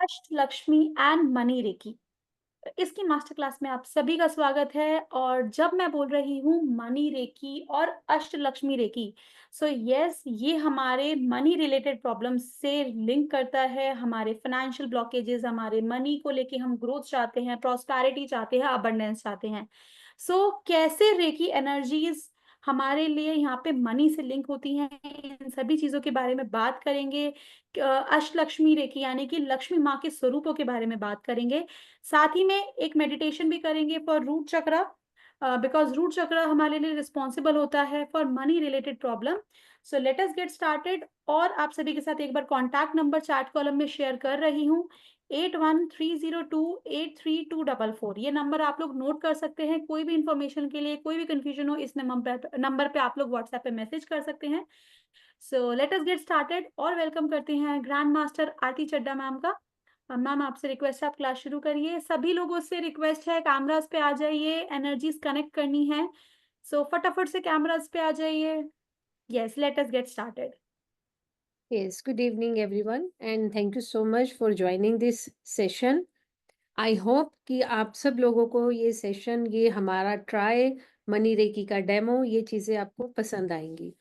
Ashtalakshmi and money reiki. इसकी master class में आप सभी का स्वागत है। और जब मैं बोल रही हूँ मनी रेकी और अष्टलक्ष्मी रेकी, सो यस, ये हमारे मनी रिलेटेड प्रॉब्लम से लिंक करता है। हमारे फाइनेंशियल ब्लॉकेजेस, हमारे मनी को लेके हम ग्रोथ चाहते हैं, प्रॉस्पेरिटी चाहते हैं, अबंडेंस चाहते हैं। सो कैसे रेकी एनर्जीज हमारे लिए यहाँ पे मनी से लिंक होती हैं, इन सभी चीजों के बारे में बात करेंगे। अष्टलक्ष्मी रेखी यानी कि लक्ष्मी माँ के स्वरूपों के बारे में बात करेंगे। साथ ही में एक मेडिटेशन भी करेंगे for root chakra, because root chakra हमारे लिए रिस्पॉन्सिबल होता है for money related problem. So let us get started. और आप सभी के साथ एक बार कॉन्टैक्ट नंबर चैट कॉलम में शेयर कर रही हूँ, 8130283244। ये नंबर आप लोग नोट कर सकते हैं। कोई भी इंफॉर्मेशन के लिए, कोई भी कंफ्यूजन हो, इस नंबर पे आप लोग व्हाट्सएप पे मैसेज कर सकते हैं। सो लेट अस गेट स्टार्टेड और वेलकम करते हैं ग्रैंड मास्टर आरती चड्डा मैम का। मैम, आपसे रिक्वेस्ट है, आप क्लास शुरू करिए। सभी लोगों से रिक्वेस्ट है, कैमरास पे आ जाइए, एनर्जीज कनेक्ट करनी है। सो फटाफट से कैमरास पे आ जाइए। Yes, late us get started. Yes, good evening everyone and thank you so much for joining this session. I hope कि आप सब लोगों को ये सेशन, ये हमारा ट्राई मनी रेकी का डेमो, ये चीज़ें आपको पसंद आएंगी।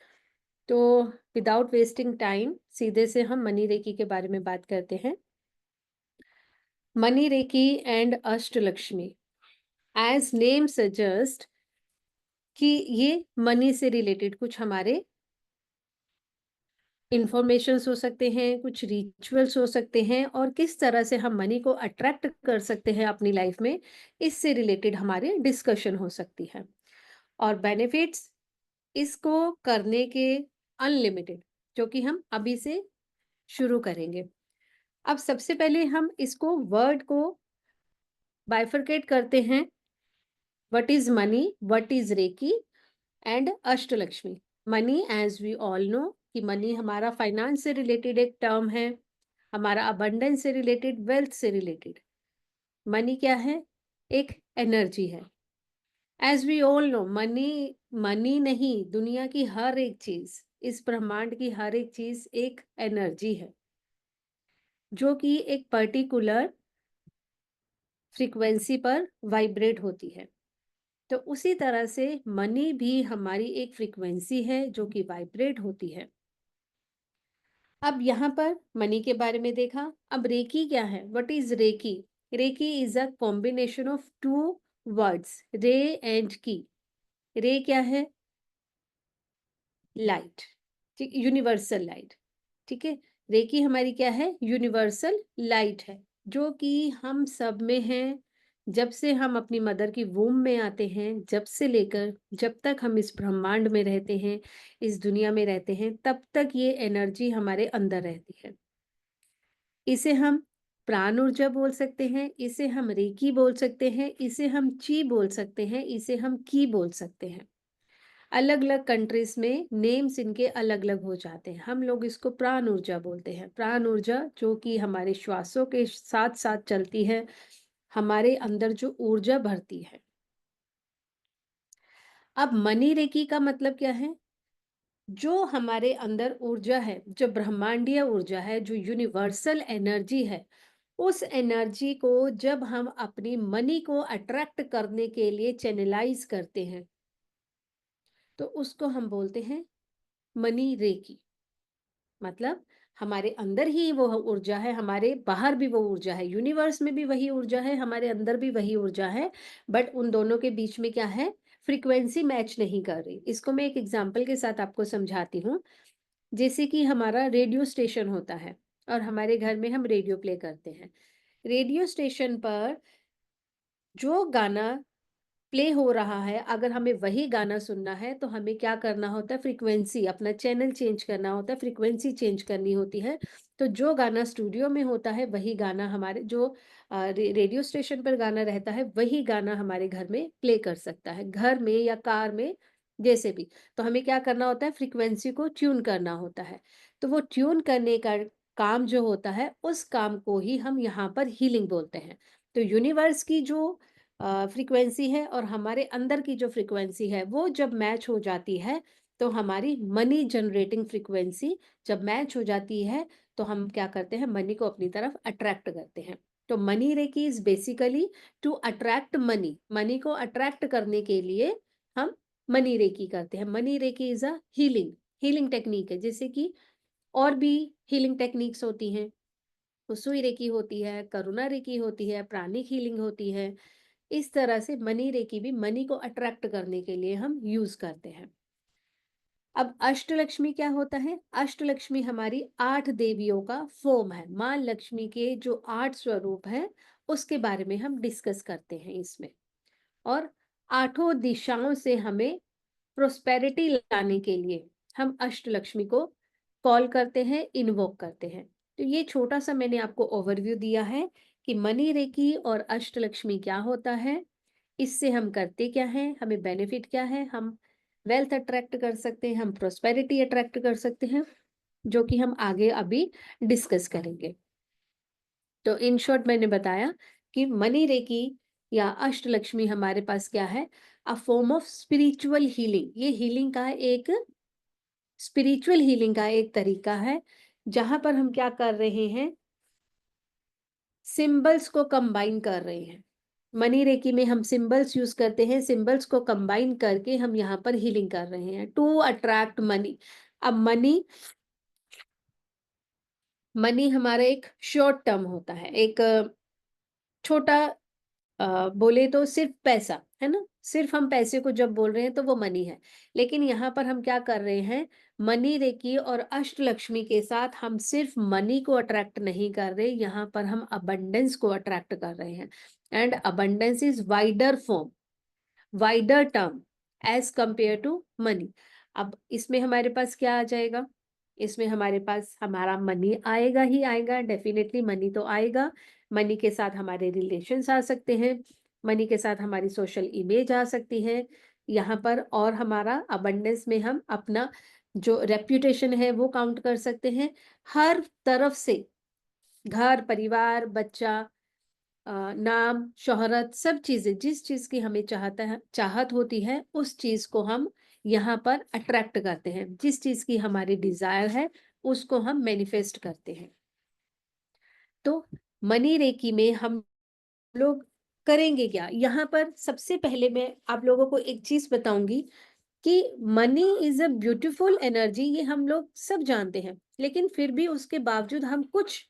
तो विदाउट वेस्टिंग टाइम सीधे से हम मनी रेकी के बारे में बात करते हैं। Money reiki and Ashtalakshmi, as name suggest कि ये मनी से रिलेटेड कुछ हमारे इन्फॉर्मेशंस हो सकते हैं, कुछ रिचुअल्स हो सकते हैं, और किस तरह से हम मनी को अट्रैक्ट कर सकते हैं अपनी लाइफ में, इससे रिलेटेड हमारे डिस्कशन हो सकती है। और बेनिफिट्स इसको करने के अनलिमिटेड, जो कि हम अभी से शुरू करेंगे। अब सबसे पहले हम इसको वर्ड को बाइफरकेट करते हैं। What is money, what is reiki and Ashtalakshmi. Money, as we all know कि मनी हमारा फाइनेंस से रिलेटेड एक टर्म है, हमारा अबंडेंस से रिलेटेड, वेल्थ से रिलेटेड। मनी क्या है? एक एनर्जी है। As we all know, money money नहीं, दुनिया की हर एक चीज, इस ब्रह्मांड की हर एक चीज एक एनर्जी है, जो कि एक पर्टिकुलर फ्रीक्वेंसी पर वाइब्रेट होती है। तो उसी तरह से मनी भी हमारी एक फ्रीक्वेंसी है जो कि वाइब्रेट होती है। अब यहाँ पर मनी के बारे में देखा। अब रेकी क्या है? What is reiki? Reiki is a combination of two words, rei and ki. Rei क्या है? लाइट। ठीक, यूनिवर्सल लाइट। ठीक है, रेकी हमारी क्या है? यूनिवर्सल लाइट है, जो कि हम सब में है। जब से हम अपनी मदर की वूम में आते हैं, जब से लेकर जब तक हम इस ब्रह्मांड में रहते हैं, इस दुनिया में रहते हैं, तब तक ये एनर्जी हमारे अंदर रहती है। इसे हम प्राण ऊर्जा बोल सकते हैं, इसे हम रेकी बोल सकते हैं, इसे हम ची बोल सकते हैं, इसे हम की बोल सकते हैं। अलग अलग कंट्रीज में नेम्स इनके अलग अलग हो जाते हैं। हम लोग इसको प्राण ऊर्जा बोलते हैं। प्राण ऊर्जा जो कि हमारे श्वासों के साथ साथ चलती है, हमारे अंदर जो ऊर्जा भरती है। अब मनी रेकी का मतलब क्या है? जो हमारे अंदर ऊर्जा है, जो ब्रह्मांडीय ऊर्जा है, जो यूनिवर्सल एनर्जी है, उस एनर्जी को जब हम अपनी मनी को अट्रैक्ट करने के लिए चैनलाइज करते हैं, तो उसको हम बोलते हैं मनी रेकी। मतलब हमारे अंदर ही वो ऊर्जा है, हमारे बाहर भी वो ऊर्जा है, यूनिवर्स में भी वही ऊर्जा है, हमारे अंदर भी वही ऊर्जा है। बट उन दोनों के बीच में क्या है? फ्रीक्वेंसी मैच नहीं कर रही। इसको मैं एक एग्जांपल के साथ आपको समझाती हूँ। जैसे कि हमारा रेडियो स्टेशन होता है और हमारे घर में हम रेडियो प्ले करते हैं। रेडियो स्टेशन पर जो गाना प्ले हो रहा है, अगर हमें वही गाना सुनना है तो हमें क्या करना होता है? फ्रीक्वेंसी, अपना चैनल चेंज करना होता है, फ्रीक्वेंसी चेंज करनी होती है। तो जो गाना स्टूडियो में होता है, वही गाना हमारे जो रेडियो स्टेशन पर गाना रहता है, वही गाना हमारे घर में प्ले कर सकता है, घर में या कार में, जैसे भी। तो हमें क्या करना होता है? फ्रीक्वेंसी को ट्यून करना होता है। तो वो ट्यून करने का काम जो होता है, उस काम को ही हम यहाँ पर हीलिंग बोलते हैं। तो यूनिवर्स की जो फ्रीक्वेंसी है और हमारे अंदर की जो फ्रीक्वेंसी है, वो जब मैच हो जाती है, तो हमारी मनी जनरेटिंग फ्रीक्वेंसी जब मैच हो जाती है, तो हम क्या करते हैं, मनी को अपनी तरफ अट्रैक्ट करते हैं। तो money reiki is basically to attract money, money को अट्रैक्ट करने के लिए हम मनी रेकी करते हैं। Money reiki is a healing healing technique है, जैसे कि और भी हीलिंग टेक्निक्स होती हैं। उसुई रेकी होती है, करुणा रेकी होती है, प्राणिक हीलिंग होती है। इस तरह से मनी रेकी भी मनी को अट्रैक्ट करने के लिए हम यूज करते हैं। अब अष्टलक्ष्मी क्या होता है? अष्टलक्ष्मी हमारी 8 देवियों का फॉर्म है। माँ लक्ष्मी के जो 8 स्वरूप हैं, उसके बारे में हम डिस्कस करते हैं इसमें। और आठों दिशाओं से हमें प्रोस्पेरिटी लाने के लिए हम अष्टलक्ष्मी को कॉल करते हैं, इन्वोक करते हैं। तो ये छोटा सा मैंने आपको ओवरव्यू दिया है कि मनी रेकी और अष्टलक्ष्मी क्या होता है, इससे हम करते क्या हैं, हमें बेनिफिट क्या है, हम वेल्थ अट्रैक्ट कर सकते हैं, हम प्रोस्पेरिटी अट्रैक्ट कर सकते हैं, जो कि हम आगे अभी डिस्कस करेंगे। तो इन शॉर्ट मैंने बताया कि मनी रेकी या अष्टलक्ष्मी हमारे पास क्या है, a form of spiritual healing. ये हीलिंग का एक स्पिरिचुअल हीलिंग का एक तरीका है, जहां पर हम क्या कर रहे हैं, सिंबल्स को कंबाइन कर रहे हैं। मनी रेकी में हम सिंबल्स यूज करते हैं, सिंबल्स को कंबाइन करके हम यहाँ पर हीलिंग कर रहे हैं टू अट्रैक्ट मनी। अब मनी मनी हमारा एक शॉर्ट टर्म होता है, एक छोटा बोले तो सिर्फ पैसा है ना, सिर्फ हम पैसे को जब बोल रहे हैं तो वो मनी है। लेकिन यहाँ पर हम क्या कर रहे हैं, मनी रेकी और अष्टलक्ष्मी के साथ हम सिर्फ मनी को अट्रैक्ट नहीं कर रहे, यहाँ पर हम अबंडेंस को अट्रैक्ट कर रहे हैं। And abundance is wider form, wider term as compare to money. अब इसमें हमारे पास क्या आ जाएगा, इसमें हमारे पास हमारा मनी आएगा ही आएगा, डेफिनेटली मनी तो आएगा। मनी के साथ हमारे रिलेशंस आ सकते हैं, मनी के साथ हमारी सोशल इमेज आ सकती है यहाँ पर, और हमारा अबंडेंस में हम अपना जो रेप्यूटेशन है वो काउंट कर सकते हैं। हर तरफ से घर परिवार बच्चा नाम शोहरत सब चीजें, जिस चीज की हमें चाहता है चाहत होती है, उस चीज को हम यहाँ पर अट्रैक्ट करते हैं। जिस चीज की हमारी डिजायर है उसको हम मैनिफेस्ट करते हैं। तो मनी रेकी में हम लोग करेंगे क्या, यहाँ पर सबसे पहले मैं आप लोगों को एक चीज बताऊंगी कि money is a beautiful energy, ये हम लोग सब जानते हैं। लेकिन फिर भी उसके बावजूद हम कुछ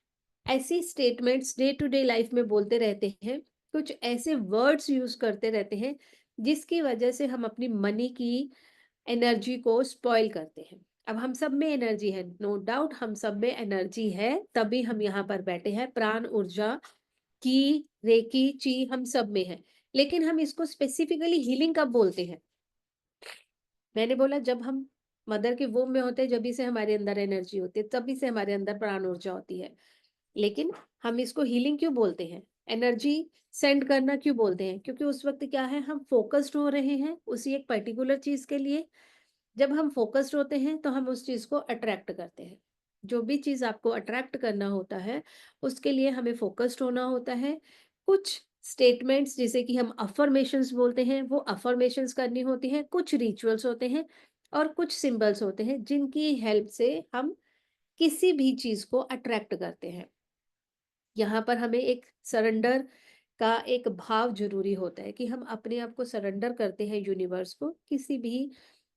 ऐसी statements day to day life में बोलते रहते हैं, कुछ ऐसे वर्ड्स यूज करते रहते हैं जिसकी वजह से हम अपनी मनी की एनर्जी को स्पॉइल करते हैं। अब हम सब में एनर्जी है, नो डाउट हम सब में एनर्जी है, तभी हम यहाँ पर बैठे हैं। प्राण ऊर्जा की रेकी ची हम सब में है। लेकिन हम इसको स्पेसिफिकली हीलिंग कब बोलते हैं, मैंने बोला जब हम मदर के वोम में होते हैं, जब से हमारे अंदर एनर्जी होती है, तभी से हमारे अंदर प्राण ऊर्जा होती है। लेकिन हम इसको हीलिंग क्यों बोलते हैं, एनर्जी सेंड करना क्यों बोलते हैं, क्योंकि उस वक्त क्या है, हम फोकस्ड हो रहे हैं उसी एक पर्टिकुलर चीज के लिए। जब हम फोकस्ड होते हैं तो हम उस चीज को अट्रैक्ट करते हैं। जो भी चीज आपको अट्रैक्ट करना होता है उसके लिए हमें फोकस्ड होना होता है। कुछ स्टेटमेंट्स जिसे कि हम अफर्मेशंस बोलते हैं, वो अफर्मेशंस करनी होती हैं, कुछ रिचुअल्स होते हैं और कुछ सिंबल्स होते हैं जिनकी हेल्प से हम किसी भी चीज को अट्रैक्ट करते हैं। यहाँ पर हमें एक सरेंडर का एक भाव जरूरी होता है कि हम अपने आप को सरेंडर करते हैं यूनिवर्स को, किसी भी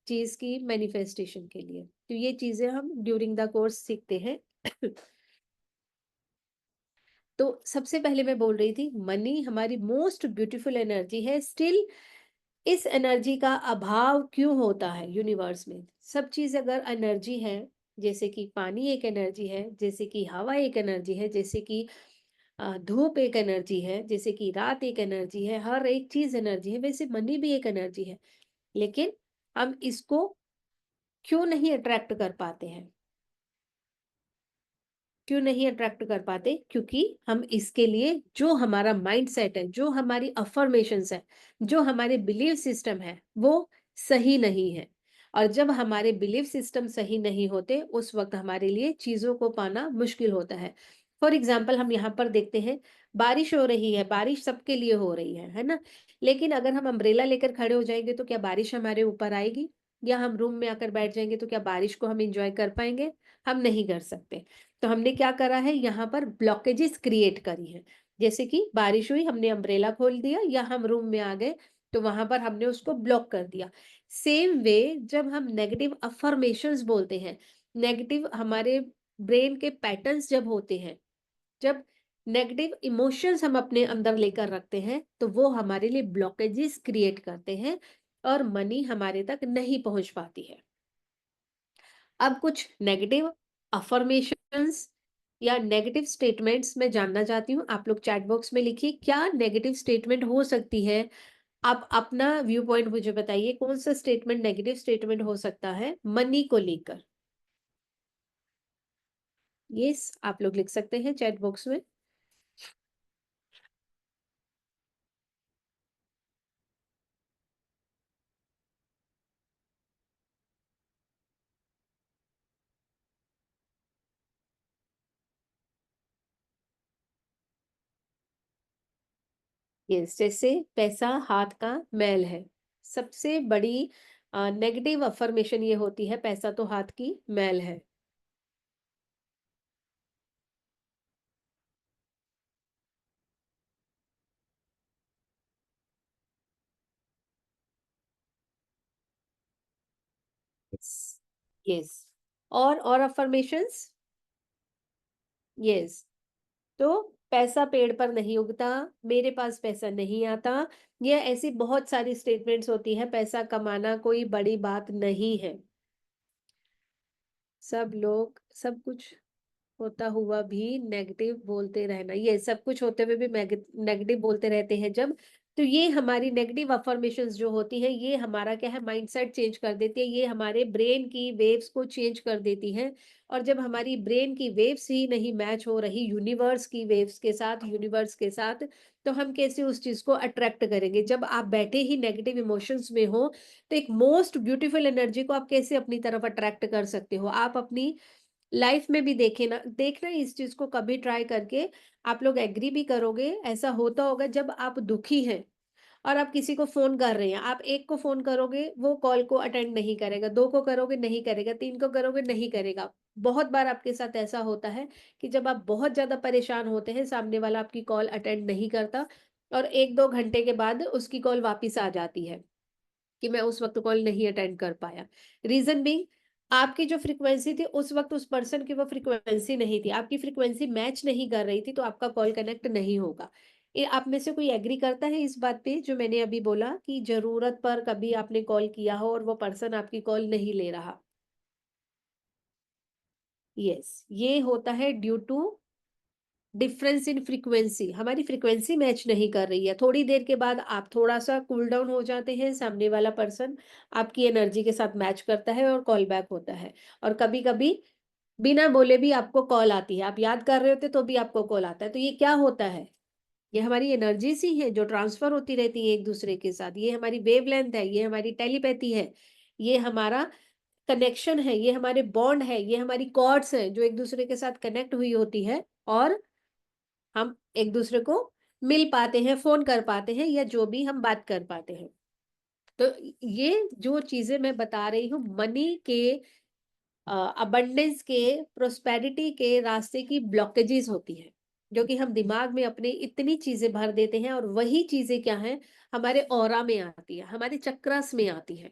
चीज की मैनिफेस्टेशन के लिए। तो ये चीजें हम ड्यूरिंग द कोर्स सीखते हैं। तो सबसे पहले मैं बोल रही थी मनी हमारी मोस्ट ब्यूटीफुल एनर्जी है। स्टिल इस एनर्जी का अभाव क्यों होता है यूनिवर्स में? सब चीज अगर एनर्जी है, जैसे कि पानी एक एनर्जी है, जैसे कि हवा एक एनर्जी है, जैसे कि धूप एक एनर्जी है, जैसे कि रात एक एनर्जी है, हर एक चीज एनर्जी है, वैसे मनी भी एक एनर्जी है। लेकिन हम इसको क्यों नहीं अट्रैक्ट कर पाते हैं? क्यों नहीं अट्रैक्ट कर पाते? क्योंकि हम इसके लिए जो हमारा माइंड सेट है, जो हमारी अफर्मेशंस है, जो हमारे बिलीव सिस्टम है, वो सही नहीं है। और जब हमारे बिलीव सिस्टम सही नहीं होते उस वक्त हमारे लिए चीजों को पाना मुश्किल होता है। फॉर एग्जाम्पल हम यहाँ पर देखते हैं, बारिश हो रही है, बारिश सबके लिए हो रही है ना? लेकिन अगर हम अम्ब्रेला लेकर खड़े हो जाएंगे तो क्या बारिश हमारे ऊपर आएगी? या हम रूम में आकर बैठ जाएंगे तो क्या बारिश को हम इंजॉय कर पाएंगे? हम नहीं कर सकते। तो हमने क्या करा है, यहाँ पर ब्लॉकेजेस क्रिएट करी हैं। जैसे कि बारिश हुई, हमने अम्ब्रेला खोल दिया, या हम रूम में आ गए तो वहां पर हमने उसको ब्लॉक कर दिया। सेम वे, जब हम नेगेटिव अफर्मेशंस बोलते हैं, नेगेटिव हमारे ब्रेन के पैटर्न्स जब होते हैं, जब नेगेटिव इमोशंस हम अपने अंदर लेकर रखते हैं, तो वो हमारे लिए ब्लॉकेजेस क्रिएट करते हैं और मनी हमारे तक नहीं पहुंच पाती है। अब कुछ नेगेटिव अफर्मेशंस या नेगेटिव स्टेटमेंट्स मैं जानना चाहती हूँ। आप लोग चैट बॉक्स में लिखिए, क्या नेगेटिव स्टेटमेंट हो सकती है। आप अपना व्यू पॉइंट मुझे बताइए, कौन सा स्टेटमेंट नेगेटिव स्टेटमेंट हो सकता है मनी को लेकर। यस, आप लोग लिख सकते हैं चैट बॉक्स में। यस, जैसे पैसा हाथ का मैल है, सबसे बड़ी नेगेटिव अफर्मेशन ये होती है, पैसा तो हाथ की मैल है। यस, यस, और अफर्मेशंस। यस, तो पैसा पेड़ पर नहीं उगता, मेरे पास पैसा नहीं आता, ये ऐसी बहुत सारी स्टेटमेंट्स होती है। पैसा कमाना कोई बड़ी बात नहीं है। सब लोग सब कुछ होता हुआ भी नेगेटिव बोलते रहना, ये सब कुछ होते हुए भी नेगेटिव बोलते रहते हैं जब, तो ये हमारी नेगेटिव अफर्मेशंस जो होती है, ये हमारा क्या है, माइंडसेट चेंज कर देती है, ये हमारे ब्रेन की वेव्स को चेंज कर देती है। और जब हमारी ब्रेन की वेव्स ही नहीं मैच हो रही यूनिवर्स की वेव्स के साथ, यूनिवर्स के साथ, तो हम कैसे उस चीज को अट्रैक्ट करेंगे। जब आप बैठे ही नेगेटिव इमोशंस में हो, तो एक मोस्ट ब्यूटीफुल एनर्जी को आप कैसे अपनी तरफ अट्रैक्ट कर सकते हो। आप अपनी लाइफ में भी देखे ना, देखना इस चीज को कभी ट्राई करके, आप लोग एग्री भी करोगे। ऐसा होता होगा जब आप दुखी हैं और आप किसी को फोन कर रहे हैं, आप एक को फोन करोगे वो कॉल को अटेंड नहीं करेगा, दो को करोगे नहीं करेगा, तीन को करोगे नहीं करेगा। बहुत बार आपके साथ ऐसा होता है कि जब आप बहुत ज्यादा परेशान होते हैं, सामने वाला आपकी कॉल अटेंड नहीं करता, और एक दो घंटे के बाद उसकी कॉल वापिस आ जाती है कि मैं उस वक्त कॉल नहीं अटेंड कर पाया। रीजन बीइंग, आपकी जो फ्रीक्वेंसी थी उस वक्त उस पर्सन की वो फ्रीक्वेंसी नहीं थी, आपकी फ्रीक्वेंसी मैच नहीं कर रही थी, तो आपका कॉल कनेक्ट नहीं होगा। ये आप में से कोई एग्री करता है इस बात पे जो मैंने अभी बोला, कि जरूरत पर कभी आपने कॉल किया हो और वो पर्सन आपकी कॉल नहीं ले रहा। यस, ये होता है due to difference in frequency, हमारी फ्रीक्वेंसी मैच नहीं कर रही है। थोड़ी देर के बाद आप थोड़ा सा कूल डाउन हो जाते हैं, सामने वाला पर्सन आपकी एनर्जी के साथ मैच करता है और कॉल बैक होता है। और कभी कभी बिना बोले भी आपको कॉल आती है, आप याद कर रहे होते तो भी आपको कॉल आता है। तो ये क्या होता है, ये हमारी एनर्जीज ही है जो ट्रांसफर होती रहती है एक दूसरे के साथ। ये हमारी वेवलेंथ है, ये हमारी टेलीपैथी है, ये हमारा कनेक्शन है, ये हमारे बॉन्ड है, ये हमारी कॉर्ड्स है जो एक दूसरे के साथ कनेक्ट हुई होती है, और हम एक दूसरे को मिल पाते हैं, फोन कर पाते हैं, या जो भी हम बात कर पाते हैं। तो ये जो चीजें मैं बता रही हूँ, मनी के, अबंडेंस के, प्रोस्पेरिटी के रास्ते की ब्लॉकेजेस होती है, जो कि हम दिमाग में अपने इतनी चीजें भर देते हैं, और वही चीजें क्या है, हमारे ऑरा में आती है, हमारे चक्रास में आती है।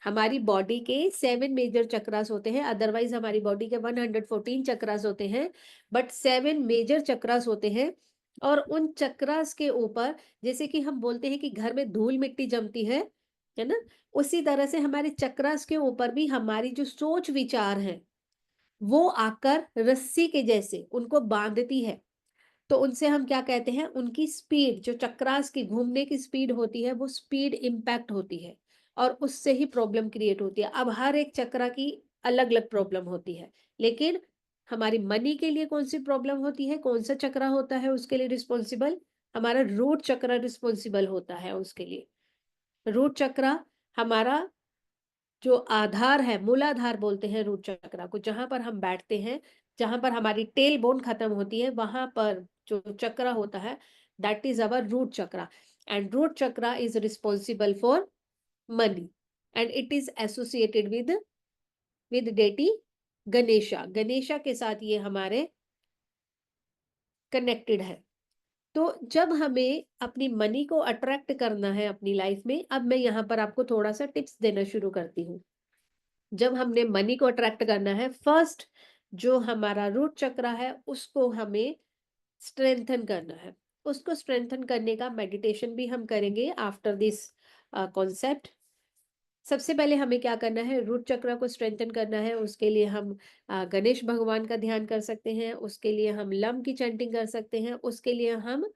हमारी बॉडी के 7 मेजर चक्रास होते हैं, अदरवाइज हमारी बॉडी के 114 चक्रास होते हैं, बट 7 मेजर चक्रास होते हैं। और उन चक्रास के ऊपर, जैसे कि हम बोलते हैं कि घर में धूल मिट्टी जमती है ना, उसी तरह से हमारे चक्रास के ऊपर भी हमारी जो सोच विचार है, वो आकर रस्सी के जैसे उनको बांधती है। तो उनसे हम क्या कहते हैं, उनकी स्पीड, जो चक्रास की घूमने की स्पीड होती है, वो स्पीड इम्पैक्ट होती है, और उससे ही प्रॉब्लम क्रिएट होती है। अब हर एक चक्रा की अलग अलग प्रॉब्लम होती है, लेकिन हमारी मनी के लिए कौन सी प्रॉब्लम होती है, कौन सा चक्रा होता है उसके लिए रिस्पॉन्सिबल, हमारा रूट चक्रा रिस्पॉन्सिबल होता है उसके लिए। रूट चक्रा हमारा जो आधार है, मूलाधार बोलते हैं रूट चक्रा को, जहां पर हम बैठते हैं, जहां पर हमारी टेल बोन खत्म होती है, वहां पर जो चक्रा होता है, that is our root chakra. And root chakra is responsible for money, and it is associated with deity Ganesha, Ganesha के साथ ये हमारे कनेक्टेड है। तो जब हमें अपनी मनी को अट्रैक्ट करना है अपनी लाइफ में, अब मैं यहाँ पर आपको थोड़ा-सा टिप्स देना शुरू करती हूँ। जब हमने मनी को अट्रैक्ट करना है, फर्स्ट जो हमारा रूट चक्र है, उसको हमें स्ट्रेंथन करना है। उसको स्ट्रेंथन करने का मेडिटेशन भी हम करेंगे आफ्टर दिस कॉन्सेप्ट। सबसे पहले हमें क्या करना है, रूट चक्र को स्ट्रेंथन करना है, उसके लिए हम गणेश भगवान का ध्यान कर सकते हैं, उसके लिए हम लम की चैंटिंग कर सकते हैं, उसके लिए हम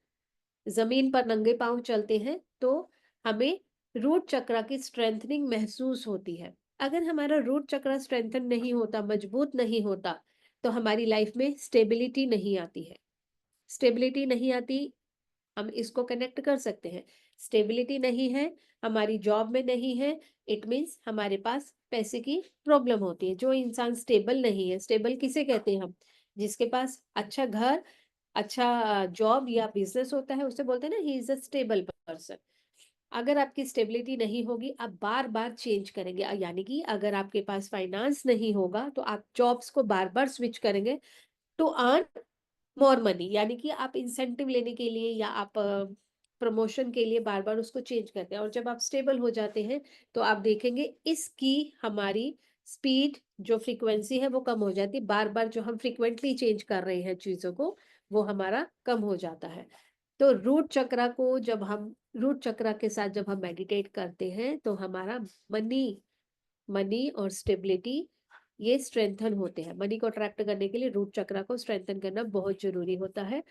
ज़मीन पर नंगे पाँव चलते हैं, तो हमें रूट चक्र की स्ट्रेंथनिंग महसूस होती है। अगर हमारा रूट चक्र स्ट्रेंथन नहीं होता, मजबूत नहीं होता, तो हमारी लाइफ में स्टेबिलिटी नहीं आती है। स्टेबिलिटी नहीं आती, हम इसको कनेक्ट कर सकते हैं। स्टेबिलिटी नहीं है, हमारी जॉब में नहीं है, इट मीन्स हमारे पास पैसे की प्रॉब्लम होती है। जो इंसान स्टेबल नहीं है, स्टेबल किसे कहते हैं हम? जिसके पास अच्छा घर, अच्छा जॉब या बिज़नेस होता है, उसे बोलते हैं ना, he is a stable person. अगर आपकी स्टेबिलिटी नहीं होगी, आप बार-बार चेंज करेंगे, यानी कि अगर आपके पास फाइनेंस नहीं होगा, तो आप जॉब्स को बार-बार स्विच करेंगे टू अर्न मोर मनी, यानी कि आप इंसेंटिव लेने के लिए या आप प्रमोशन के लिए बार-बार उसको चेंज करते हैं, और जब आप स्टेबल हो जाते हैं, तो आप देखेंगे इसकी हमारी स्पीड, जो फ्रीक्वेंसी है वो कम हो जाती है। बार-बार जो हम फ्रीक्वेंटली चेंज कर रहे हैं चीज़ों को, वो हमारा कम हो जाता है। तो रूट चक्र के साथ जब हम मेडिटेट करते हैं, तो हमारा मनी मनी और स्टेबिलिटी ये स्ट्रेंथन होते हैं। मनी को अट्रैक्ट करने के लिए रूट चक्र को स्ट्रेंथन करना बहुत ज़रूरी होता है,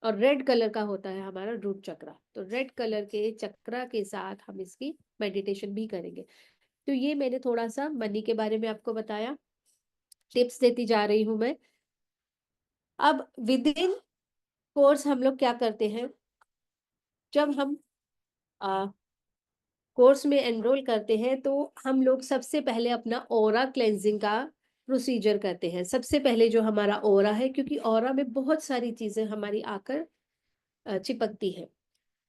और रेड कलर का होता है हमारा रूट चक्र। तो रेड कलर के चक्र के साथ हम इसकी मेडिटेशन भी करेंगे। तो ये मैंने थोड़ा-सा मनी के बारे में आपको बताया, टिप्स देती जा रही हूँ मैं। अब विदिन कोर्स हम लोग क्या करते हैं, जब हम अ, कोर्स में एनरोल करते हैं, तो हम लोग सबसे पहले अपना ऑरा क्लेंजिंग का प्रोसीजर करते हैं। सबसे पहले जो हमारा ऑरा है, क्योंकि ऑरा में बहुत सारी चीज़ें हमारी आकर चिपकती हैं,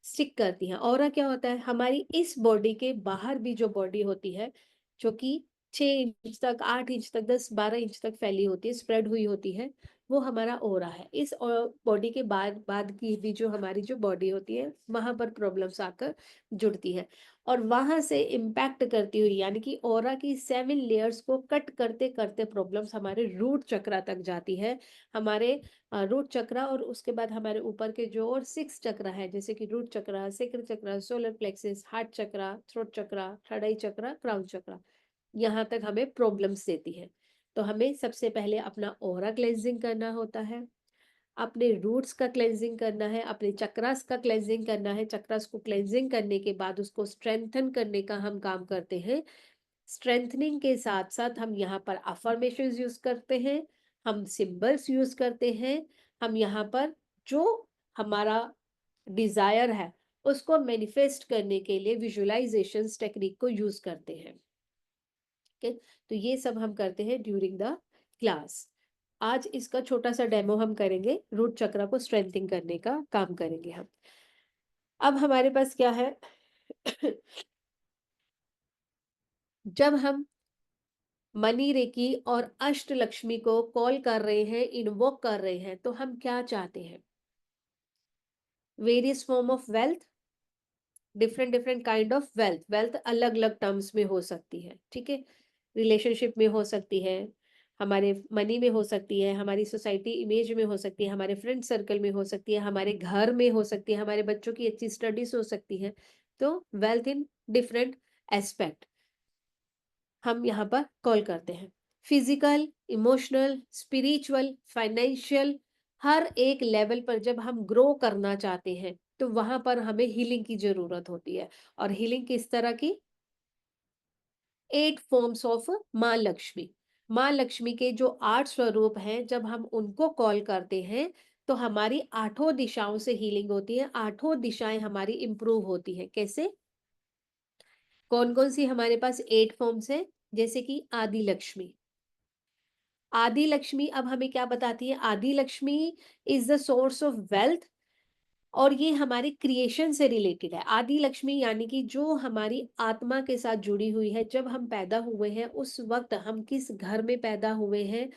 स्टिक करती हैं। ऑरा क्या होता है, हमारी इस बॉडी के बाहर भी जो बॉडी होती है, जो कि 6 इंच तक, 8 इंच तक, 10-12 इंच तक फैली होती है, स्प्रेड हुई होती है, वो हमारा ऑरा है। इस बॉडी के बाद बाद की भी जो हमारी जो बॉडी होती है, वहाँ पर प्रॉब्लम्स आकर जुड़ती है, और वहाँ से इम्पैक्ट करती हुई, यानी कि ऑरा की 7 लेयर्स को कट करते-करते प्रॉब्लम्स हमारे रूट चक्र तक जाती है। हमारे रूट चक्र, और उसके बाद हमारे ऊपर के जो और 6 चक्र है, जैसे कि रूट चक्र, सैक्रल चक्र, सोलर प्लेक्सस, हार्ट चक्र, थ्रोट चक्र, थर्ड आई चक्र, क्राउन चक्र, यहाँ तक हमें प्रॉब्लम्स देती है। तो हमें सबसे पहले अपना ऑरा क्लेंजिंग करना होता है, अपने रूट्स का क्लेंजिंग करना है, अपने चक्रास का क्लेंजिंग करना है। चक्रास को क्लेंजिंग करने के बाद उसको स्ट्रेंथन करने का हम काम करते हैं। स्ट्रेंथनिंग के साथ-साथ हम यहाँ पर अफ़र्मेशंस यूज़ करते हैं, हम सिंबल्स यूज़ करते हैं, हम यहाँ पर जो हमारा डिज़ायर है, उसको मैनिफेस्ट करने के लिए विजुअलाइज़ेशंस टेक्निक को यूज़ करते हैं। ठीक है? तो ये सब हम करते हैं ड्यूरिंग द क्लास। आज इसका छोटा-सा डेमो हम करेंगे, रूट चक्र को स्ट्रेंथिंग करने का काम करेंगे हम। अब हमारे पास क्या है, जब हम मनी रेकी और अष्टलक्ष्मी को कॉल कर रहे हैं, इन्वोक कर रहे हैं, तो हम क्या चाहते हैं? Various form of wealth, different different kind of wealth. Wealth अलग अलग टर्म्स में हो सकती है, ठीक है? रिलेशनशिप में हो सकती है, हमारे मनी में हो सकती है, हमारी सोसाइटी इमेज में हो सकती है, हमारे फ्रेंड सर्कल में हो सकती है, हमारे घर में हो सकती है, हमारे बच्चों की अच्छी स्टडीज हो सकती है। तो वेल्थ इन डिफरेंट एस्पेक्ट हम यहाँ पर कॉल करते हैं। फिजिकल, इमोशनल, स्पिरिचुअल, फाइनेंशियल, हर एक लेवल पर जब हम ग्रो करना चाहते हैं, तो वहां पर हमें हीलिंग की जरूरत होती है। और हीलिंग किस तरह की? 8 फॉर्म्स ऑफ माँ लक्ष्मी। माँ लक्ष्मी के जो 8 स्वरूप हैं, जब हम उनको कॉल करते हैं, तो हमारी आठों दिशाओं से हीलिंग होती है, आठों दिशाएं हमारी इंप्रूव होती हैं। कैसे? कौन-कौन सी हमारे पास 8 फॉर्म्स हैं? जैसे कि आदि लक्ष्मी। आदि लक्ष्मी अब हमें क्या बताती है? आदि Lakshmi is the source of wealth, और ये हमारे क्रिएशन से रिलेटेड है। आदि लक्ष्मी यानी कि जो हमारी आत्मा के साथ जुड़ी हुई है, जब हम पैदा हुए हैं उस वक्त हम किस घर में पैदा हुए हैं,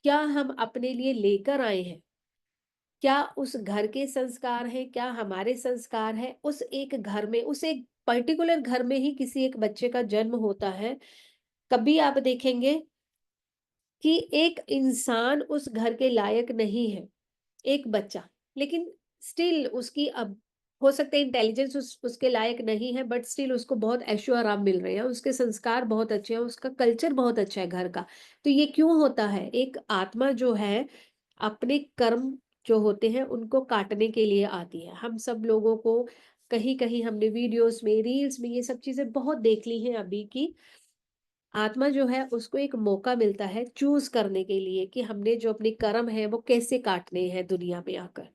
क्या हम अपने लिए लेकर आए हैं, क्या उस घर के संस्कार हैं, क्या हमारे संस्कार हैं, उस एक घर में, उस एक पर्टिकुलर घर में ही किसी एक बच्चे का जन्म होता है। कभी आप देखेंगे कि एक इंसान उस घर के लायक नहीं है, एक बच्चा, लेकिन स्टिल उसकी अब हो सकता है इंटेलिजेंस उसके लायक नहीं है, बट स्टिल उसको बहुत ऐशो आराम मिल रहे हैं, उसके संस्कार बहुत अच्छे हैं, उसका कल्चर बहुत अच्छा है घर का। तो ये क्यों होता है? एक आत्मा जो है अपने कर्म जो होते हैं उनको काटने के लिए आती है। हम सब लोगों को कहीं कहीं हमने वीडियोस में, रील्स में ये सब चीजें बहुत देख ली हैं अभी की। आत्मा जो है उसको एक मौका मिलता है चूज करने के लिए कि हमने जो अपने कर्म है वो कैसे काटने हैं दुनिया में आकर।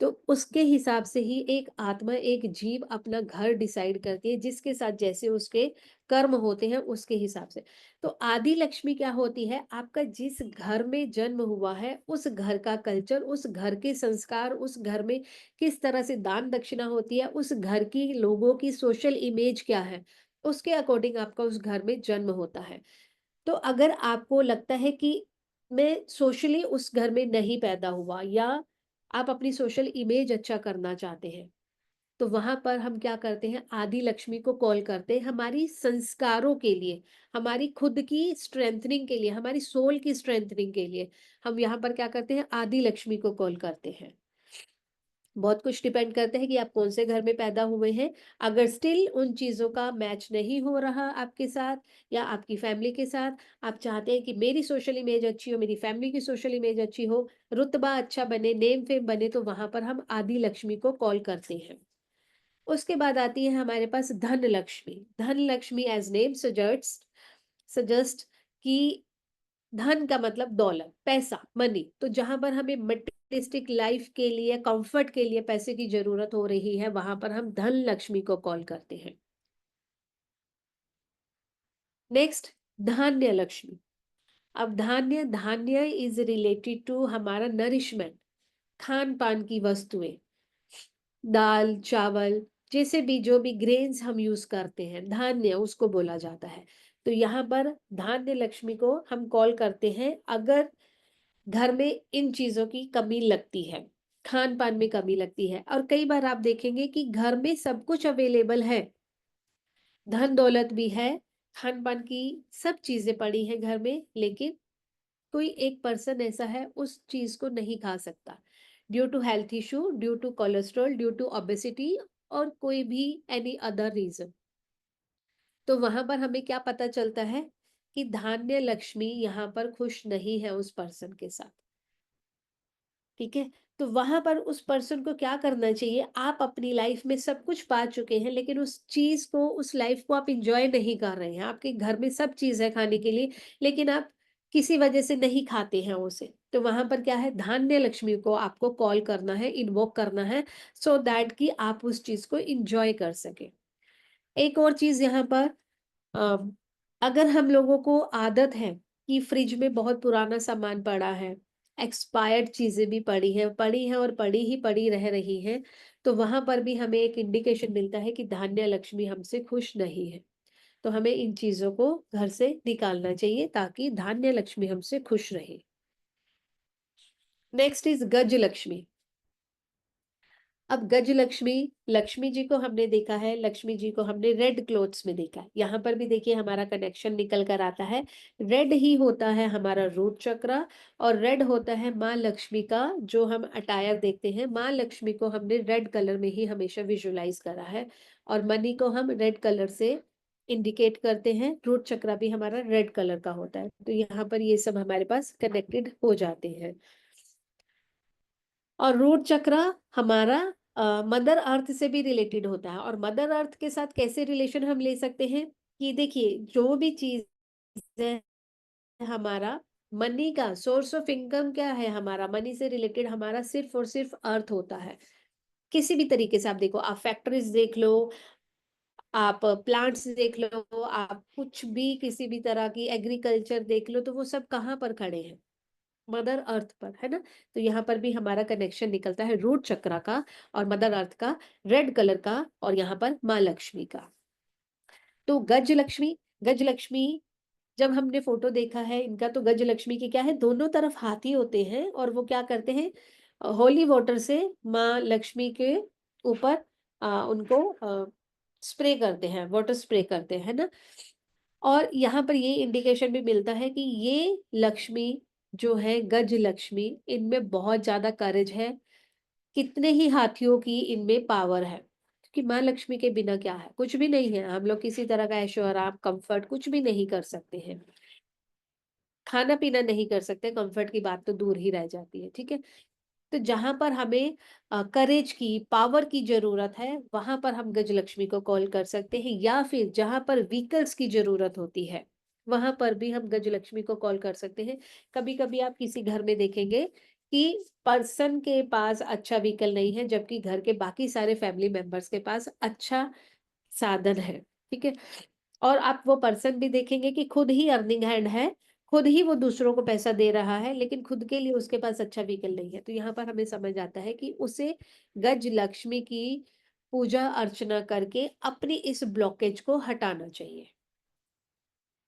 तो उसके हिसाब से ही एक आत्मा, एक जीव अपना घर डिसाइड करती है, जिसके साथ जैसे उसके कर्म होते हैं उसके हिसाब से। तो आदि लक्ष्मी क्या होती है? आपका जिस घर में जन्म हुआ है उस घर का कल्चर, उस घर के संस्कार, उस घर में किस तरह से दान दक्षिणा होती है, उस घर की लोगों की सोशल इमेज क्या है, उसके अकॉर्डिंग आपका उस घर में जन्म होता है। तो अगर आपको लगता है कि मैं सोशली उस घर में नहीं पैदा हुआ, या आप अपनी सोशल इमेज अच्छा करना चाहते हैं, तो वहां पर हम क्या करते हैं? आदि लक्ष्मी को कॉल करते हैं हमारी संस्कारों के लिए, हमारी खुद की स्ट्रेंथनिंग के लिए, हमारी सोल की स्ट्रेंथनिंग के लिए। हम यहाँ पर क्या करते हैं? आदि लक्ष्मी को कॉल करते हैं। बहुत कुछ डिपेंड करता है कि आप कौन से घर में पैदा हुए हैं। अगर स्टिल उन चीज़ों का मैच नहीं हो रहा आपके साथ या आपकी फैमिली के साथ, आप चाहते हैं कि मेरी सोशल इमेज अच्छी हो, मेरी फैमिली की सोशल इमेज अच्छी हो, रुतबा अच्छा बने, नेम फेम बने, तो वहाँ पर हम आदि लक्ष्मी को कॉल करते हैं। उसके बाद आती है हमारे पास धन लक्ष्मी। धन लक्ष्मी एज़ नेम सजेस्ट कि धन का मतलब दौलत, पैसा, मनी। तो जहां पर हमें मटेरियलिस्टिक लाइफ के लिए, कंफर्ट के लिए पैसे की जरूरत हो रही है, वहां पर हम धन लक्ष्मी को कॉल करते हैं। नेक्स्ट, धान्य लक्ष्मी। अब धान्य, धान्य इज रिलेटेड टू हमारा नरिशमेंट, खान पान की वस्तुएं, दाल चावल, जैसे भी जो भी ग्रेन्स हम यूज करते हैं, धान्य उसको बोला जाता है। तो यहाँ पर धान्य लक्ष्मी को हम कॉल करते हैं अगर घर में इन चीज़ों की कमी लगती है, खान-पान में कमी लगती है। और कई बार आप देखेंगे कि घर में सब कुछ अवेलेबल है, धन-दौलत भी है, खान-पान की सब चीज़ें पड़ी हैं घर में, लेकिन कोई एक पर्सन ऐसा है उस चीज़ को नहीं खा सकता। Due to health issue, due to cholesterol, due to obesity और कोई भी एनी अदर रीज़न। तो वहाँ पर हमें क्या पता चलता है कि धान्य लक्ष्मी यहाँ पर खुश नहीं है उस पर्सन के साथ। ठीक है? तो वहाँ पर उस पर्सन को क्या करना चाहिए? आप अपनी लाइफ में सब कुछ पा चुके हैं, लेकिन उस चीज़ को, उस लाइफ को आप एन्जॉय नहीं कर रहे हैं। आपके घर में सब चीज़ है खाने के लिए, लेकिन आप किसी वजह से नहीं खाते हैं उसे। तो वहाँ पर क्या है? धान्य लक्ष्मी को आपको कॉल करना है, इन्वोक करना है, सो दैट कि आप उस चीज़ को एन्जॉय कर सकें। एक और चीज़ यहाँ पर, अ, अगर हम लोगों को आदत है कि फ्रिज में बहुत पुराना सामान पड़ा है, एक्सपायर्ड चीजें भी पड़ी हैं और पड़ी ही पड़ी रह रही हैं, तो वहां पर भी हमें एक इंडिकेशन मिलता है कि धान्य लक्ष्मी हमसे खुश नहीं है। तो हमें इन चीजों को घर से निकालना चाहिए ताकि धान्य लक्ष्मी हमसे खुश रहे। नेक्स्ट इज गज लक्ष्मी। अब गज लक्ष्मी, लक्ष्मी जी को हमने देखा है, लक्ष्मी जी को हमने रेड क्लोथ्स में देखा है। यहाँ पर भी देखिए हमारा कनेक्शन निकल कर आता है। रेड ही होता है हमारा रूट चक्र, और रेड होता है माँ लक्ष्मी का जो हम अटायर देखते हैं। माँ लक्ष्मी को हमने रेड कलर में ही हमेशा विजुलाइज करा है, और मनी को हम रेड कलर से इंडिकेट करते हैं। रूट चक्र भी हमारा रेड कलर का होता है। तो यहाँ पर ये सब हमारे पास कनेक्टेड हो जाते हैं। और रूट चक्र हमारा मदर अर्थ से भी रिलेटेड होता है। और मदर अर्थ के साथ कैसे रिलेशन हम ले सकते हैं? कि देखिए जो भी चीज है, हमारा मनी का सोर्स ऑफ इनकम क्या है? हमारा मनी से रिलेटेड हमारा सिर्फ और सिर्फ अर्थ होता है। किसी भी तरीके से आप देखो, आप फैक्ट्रीज देख लो, आप प्लांट्स देख लो, आप कुछ भी किसी भी तरह की एग्रीकल्चर देख लो, तो वो सब कहाँ पर खड़े हैं? मदर अर्थ पर, है ना? तो यहाँ पर भी हमारा कनेक्शन निकलता है रूट चक्रा का और मदर अर्थ का, रेड कलर का और यहाँ पर माँ लक्ष्मी का। तो गज लक्ष्मी जब हमने फ़ोटो देखा है इनका, तो गज लक्ष्मी के क्या है, दोनों तरफ हाथी होते हैं और वो क्या करते हैं, होली वाटर से माँ लक्ष्मी के ऊपर उनको स्प्रे करते हैं, वाटर स्प्रे करते हैं, है ना? और यहाँ पर ये इंडिकेशन भी मिलता है कि ये लक्ष्मी जो है, गज लक्ष्मी, इनमें बहुत ज़्यादा करेज है, कितने ही हाथियों की इनमें पावर है। क्योंकि माँ लक्ष्मी के बिना क्या है? कुछ भी नहीं है। हम लोग किसी तरह का ऐशो-आराम, कम्फर्ट कुछ भी नहीं कर सकते हैं। खाना-पीना नहीं कर सकते, कम्फर्ट की बात तो दूर ही रह जाती है, ठीक है? तो जहाँ पर हमें करेज की, पावर की ज़रूरत है, वहाँ पर हम गजलक्ष्मी को कॉल कर सकते हैं, या फिर जहाँ पर व्हीकल्स की ज़रूरत होती है, वहाँ पर भी हम गजलक्ष्मी को कॉल कर सकते हैं। कभी-कभी आप किसी घर में देखेंगे कि पर्सन के पास अच्छा व्हीकल नहीं है, जबकि घर के बाकी सारे फैमिली मेंबर्स के पास अच्छा साधन है, ठीक है? और आप वो पर्सन भी देखेंगे कि खुद ही अर्निंग हैंड है, खुद ही वो दूसरों को पैसा दे रहा है, लेकिन खुद के लिए उसके पास अच्छा व्हीकल नहीं है। तो यहाँ पर हमें समझ आता है कि उसे गज लक्ष्मी की पूजा अर्चना करके अपनी इस ब्लॉकेज को हटाना चाहिए।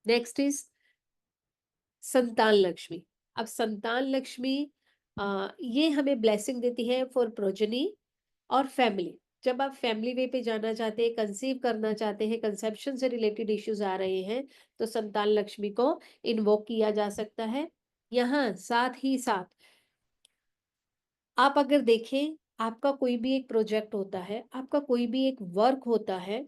नेक्स्ट इज़ संतान लक्ष्मी। अब संतान लक्ष्मी ये हमें ब्लेसिंग देती है फॉर प्रोजनी और फैमिली। जब आप फैमिली वे पे जाना चाहते हैं, कंसीव करना चाहते हैं, कंसेप्शन से रिलेटेड इश्यूज आ रहे हैं, तो संतान लक्ष्मी को इन्वोक किया जा सकता है। यहाँ साथ ही साथ आप अगर देखें, आपका कोई भी एक प्रोजेक्ट होता है, आपका कोई भी एक वर्क होता है,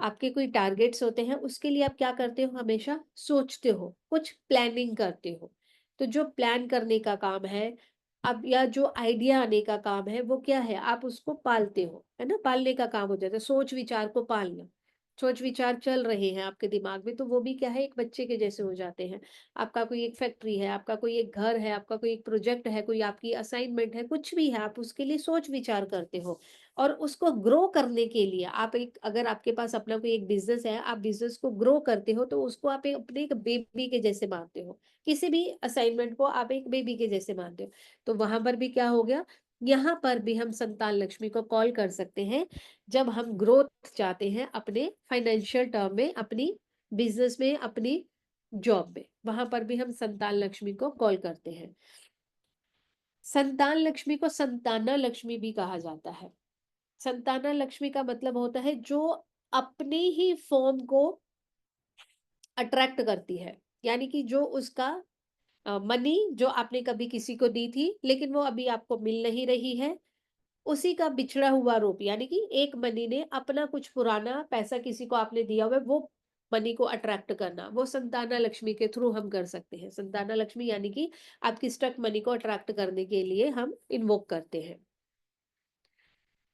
आपके कोई टारगेट्स होते हैं, उसके लिए आप क्या करते हो, हमेशा सोचते हो, कुछ प्लानिंग करते हो। तो जो प्लान करने का काम है, अब या जो आइडिया आने का काम है, वो क्या है, आप उसको पालते हो, है ना? पालने का काम हो जाता है, सोच विचार को पालना। सोच विचार चल रहे हैं आपके दिमाग में, तो वो भी क्या है, एक बच्चे के जैसे हो जाते हैं। आपका कोई एक फैक्ट्री है, आपका कोई एक घर है, आपका कोई एक प्रोजेक्ट है, कोई आपकी असाइनमेंट है, कुछ भी है, आप उसके लिए सोच विचार करते हो। और उसको ग्रो करने के लिए आप एक, अगर आपके पास अपना कोई एक बिज़नेस है, आप बिज़नेस को ग्रो करते हो, तो उसको आप एक अपने एक बेबी के जैसे मानते हो। किसी भी असाइनमेंट को आप एक बेबी के जैसे मानते हो। तो वहाँ पर भी क्या हो गया, यहाँ पर भी हम संतान लक्ष्मी को कॉल कर सकते हैं, जब हम ग्रोथ चाहते हैं अपने फाइनेंशियल टर्म में, अपनी बिज़नेस में, अपनी जॉब में। वहाँ पर भी हम संतान लक्ष्मी को कॉल करते हैं। संतान लक्ष्मी को संताना लक्ष्मी भी कहा जाता है। संताना लक्ष्मी का मतलब होता है जो अपने ही फॉर्म को अट्रैक्ट करती है, यानी कि जो उसका मनी जो आपने कभी किसी को दी थी लेकिन वो अभी आपको मिल नहीं रही है, उसी का बिछड़ा हुआ रूप, यानी कि एक मनी ने अपना कुछ पुराना पैसा किसी को आपने दिया हुआ है, वो मनी को अट्रैक्ट करना, वो संताना लक्ष्मी के थ्रू हम कर सकते हैं। संताना लक्ष्मी यानी कि आपकी स्टक मनी को अट्रैक्ट करने के लिए हम इन्वोक करते हैं।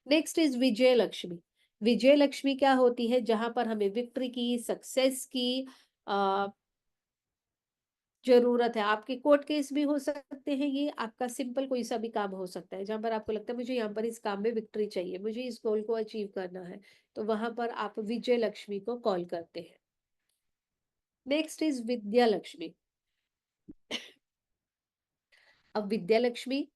नेक्स्ट इज विजय लक्ष्मी। विजय लक्ष्मी क्या होती है, जहां पर हमें विक्ट्री की, सक्सेस की जरूरत है। आपके कोर्ट केस भी हो सकते हैं, ये आपका सिंपल कोई सा भी काम हो सकता है जहां पर आपको लगता है मुझे यहाँ पर इस काम में विक्ट्री चाहिए, मुझे इस गोल को अचीव करना है, तो वहां पर आप विजय लक्ष्मी को कॉल करते हैं। Next is Vidya Lakshmi. अब विद्या लक्ष्मी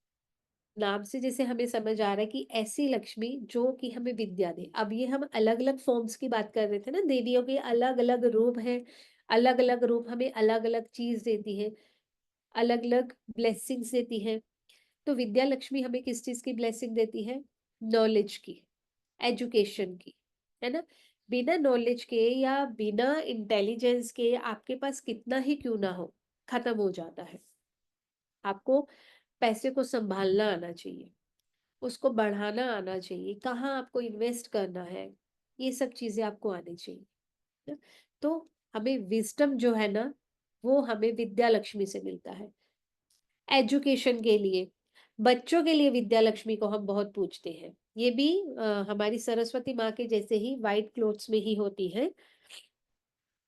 नाम से जैसे हमें समझ आ रहा है कि ऐसी लक्ष्मी जो कि हमें विद्या दे। अब ये हम अलग-अलग फॉर्म्स की बात कर रहे थे ना, देवियों के अलग-अलग रूप हैं, अलग-अलग रूप हमें अलग-अलग चीज़ देती है, अलग-अलग ब्लेसिंग्स देती है। तो विद्या लक्ष्मी हमें किस चीज़ की ब्लेसिंग देती है? नॉलेज की, एजुकेशन की, है ना? बिना नॉलेज के या बिना इंटेलिजेंस के आपके पास कितना ही क्यों ना हो, खत्म हो जाता है। आपको पैसे को सँभालना आना चाहिए। उसको बढ़ाना आना चाहिए, कहाँ आपको इन्वेस्ट करना है, ये सब चीज़ें आपको आनी चाहिए, ना? तो हमें विज़डम जो है ना, वो हमें विद्या लक्ष्मी से मिलता है। एजुकेशन के लिए, बच्चों के लिए विद्या लक्ष्मी को हम बहुत पूजते हैं। ये भी हमारी सरस्वती माँ के जैसे ही व्हाइट क्लोथ्स में ही होती हैं,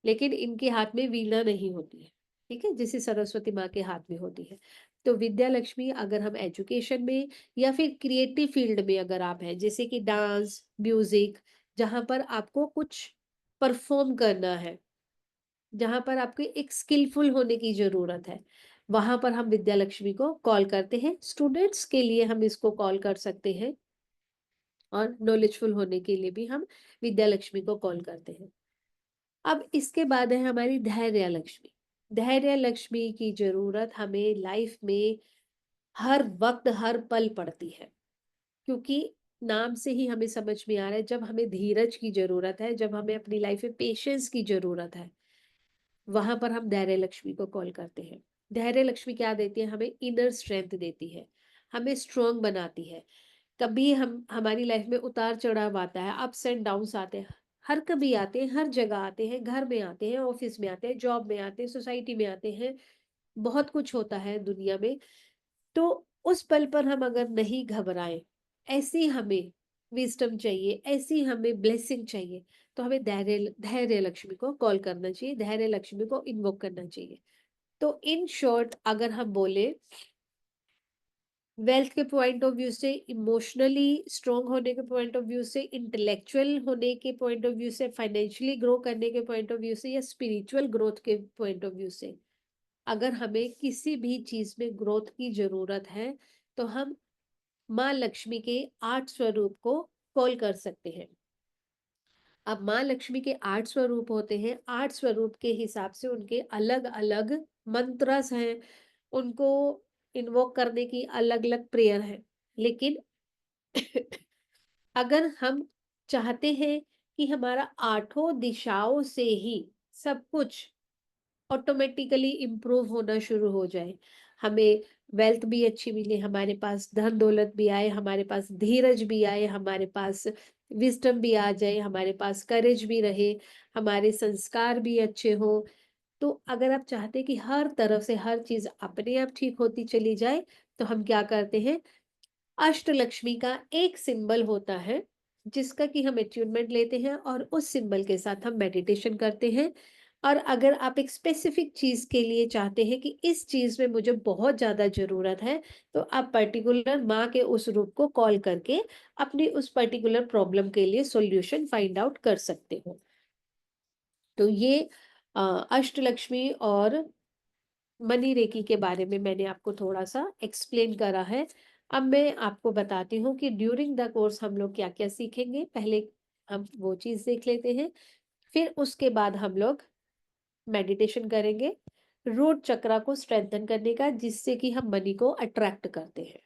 लेकिन इनके हाथ में वीणा नहीं होती है, ठीक है? जैसे सरस्वती माँ के हाथ में होती है। तो विद्या लक्ष्मी अगर हम एजुकेशन में या फिर क्रिएटिव फील्ड में अगर आप हैं, जैसे कि डांस, म्यूज़िक, जहाँ पर आपको कुछ परफ़ॉर्म करना है, जहाँ पर आपको एक स्किलफुल होने की ज़रूरत है, वहाँ पर हम विद्या लक्ष्मी को कॉल करते हैं। स्टूडेंट्स के लिए हम इसको कॉल कर सकते हैं और नॉलेजफुल होने के लिए भी हम विद्या लक्ष्मी को कॉल करते हैं। अब इसके बाद है हमारी धैर्य लक्ष्मी। धैर्य लक्ष्मी की ज़रूरत हमें लाइफ में हर वक़्त, हर पल पड़ती है, क्योंकि नाम से ही हमें समझ में आ रहा है, जब हमें धीरज की ज़रूरत है, जब हमें अपनी लाइफ में पेशेंस की ज़रूरत है, वहाँ पर हम धैर्य लक्ष्मी को कॉल करते हैं। धैर्य लक्ष्मी क्या देती है? हमें इनर स्ट्रेंथ देती है, हमें स्ट्रॉन्ग बनाती है। कभी हम हमारी लाइफ में उतार-चढ़ाव आता है, अप्स एंड डाउन्स आते हैं, हर कभी आते हैं, हर जगह आते हैं, घर में आते हैं, ऑफ़िस में आते हैं, जॉब में आते हैं, सोसाइटी में आते हैं, बहुत कुछ होता है दुनिया में। तो उस पल पर हम अगर नहीं घबराएं, ऐसी हमें विजडम चाहिए, ऐसी हमें ब्लेसिंग चाहिए, तो हमें धैर्य धैर्य लक्ष्मी को कॉल करना चाहिए, धैर्य लक्ष्मी को इन्वोक करना चाहिए। तो इन शॉर्ट अगर हम बोले, वेल्थ के पॉइंट ऑफ व्यू से, इमोशनली स्ट्रांग होने के पॉइंट ऑफ व्यू से, इंटेलेक्चुअल होने के पॉइंट ऑफ व्यू से, फाइनेंशियली ग्रो करने के पॉइंट ऑफ व्यू से, या स्पिरिचुअल ग्रोथ के पॉइंट ऑफ व्यू से, अगर हमें किसी भी चीज में ग्रोथ की जरूरत है, तो हम माँ लक्ष्मी के 8 स्वरूप को कॉल कर सकते हैं। अब माँ लक्ष्मी के 8 स्वरूप होते हैं, 8 स्वरूप के हिसाब से उनके अलग-अलग मंत्रस हैं, उनको इन्वोक करने की अलग-अलग प्रेयर है। लेकिन अगर हम चाहते हैं कि हमारा आठों दिशाओं से ही सब कुछ ऑटोमेटिकली इम्प्रूव होना शुरू हो जाए, हमें वेल्थ भी अच्छी मिले, हमारे पास धन दौलत भी आए, हमारे पास धीरज भी आए, हमारे पास विजडम भी आ जाए, हमारे पास करेज भी रहे, हमारे संस्कार भी अच्छे हो, तो अगर आप चाहते हैं कि हर तरफ से हर चीज अपने आप ठीक होती चली जाए, तो हम क्या करते हैं? अष्टलक्ष्मी का एक सिंबल होता है, जिसका कि हम अट्यूनमेंट लेते हैं और उस सिंबल के साथ हम मेडिटेशन करते हैं। और अगर आप एक स्पेसिफिक चीज के लिए चाहते हैं कि इस चीज में मुझे बहुत ज्यादा जरूरत है, तो आप पर्टिकुलर माँ के उस रूप को कॉल करके अपनी उस पर्टिकुलर प्रॉब्लम के लिए सॉल्यूशन फाइंड आउट कर सकते हो। तो ये अष्टलक्ष्मी और मनी रेकी के बारे में मैंने आपको थोड़ा-सा एक्सप्लेन करा है। अब मैं आपको बताती हूँ कि ड्यूरिंग द कोर्स हम लोग क्या-क्या सीखेंगे। पहले हम वो चीज़ देख लेते हैं, फिर उसके बाद हम लोग मेडिटेशन करेंगे, रूट चक्रा को स्ट्रेंथन करने का, जिससे कि हम मनी को अट्रैक्ट करते हैं।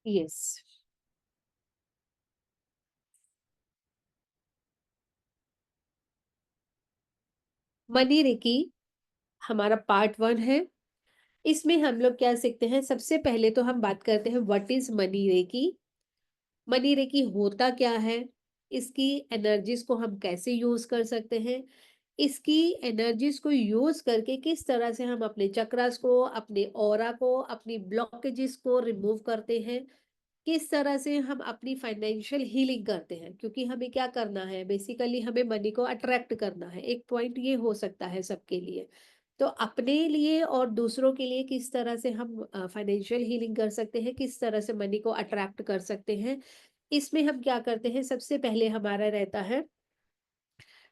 यस, मनी रेकी हमारा पार्ट 1 है। इसमें हम लोग क्या सीखते हैं? सबसे पहले तो हम बात करते हैं what is money reiki? Money reiki होता क्या है? इसकी एनर्जीज को हम कैसे यूज कर सकते हैं? इसकी एनर्जीज को यूज करके किस तरह से हम अपने चक्रास को, अपने ऑरा को, अपनी ब्लॉकेजेस को रिमूव करते हैं? किस तरह से हम अपनी फाइनेंशियल हीलिंग करते हैं? क्योंकि हमें क्या करना है, बेसिकली हमें मनी को अट्रैक्ट करना है। एक पॉइंट ये हो सकता है सबके लिए। तो अपने लिए और दूसरों के लिए किस तरह से हम फाइनेंशियल हीलिंग कर सकते हैं, किस तरह से मनी को अट्रैक्ट कर सकते हैं, इसमें हम क्या करते हैं? सबसे पहले हमारा रहता है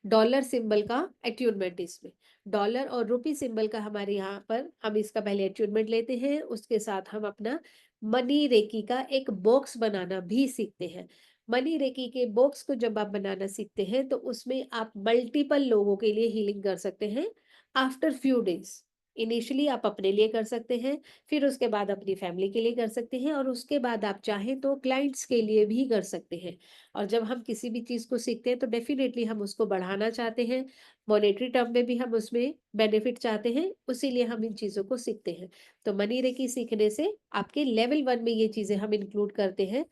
डॉलर सिंबल का अट्यूनमेंट। इसमें डॉलर और रुपी सिंबल का हमारे यहाँ पर हम इसका पहले अट्यूनमेंट लेते हैं, उसके साथ हम अपना मनी रेकी का एक बॉक्स बनाना भी सीखते हैं। मनी रेकी के बॉक्स को जब आप बनाना सीखते हैं, तो उसमें आप मल्टीपल लोगों के लिए हीलिंग कर सकते हैं आफ्टर फ्यू डेज। इनिशियली आप अपने लिए कर सकते हैं, फिर उसके बाद अपनी फैमिली के लिए कर सकते हैं, और उसके बाद आप चाहें तो क्लाइंट्स के लिए भी कर सकते हैं। और जब हम किसी भी चीज़ को सीखते हैं, तो डेफ़िनेटली हम उसको बढ़ाना चाहते हैं, मॉनेटरी टर्म में भी हम उसमें बेनिफिट चाहते हैं, उसीलिए हम इन चीज़ों को सीखते हैं। तो मनी रेकी सीखने से आपके लेवल 1 में ये चीज़ें हम इंक्लूड करते हैं।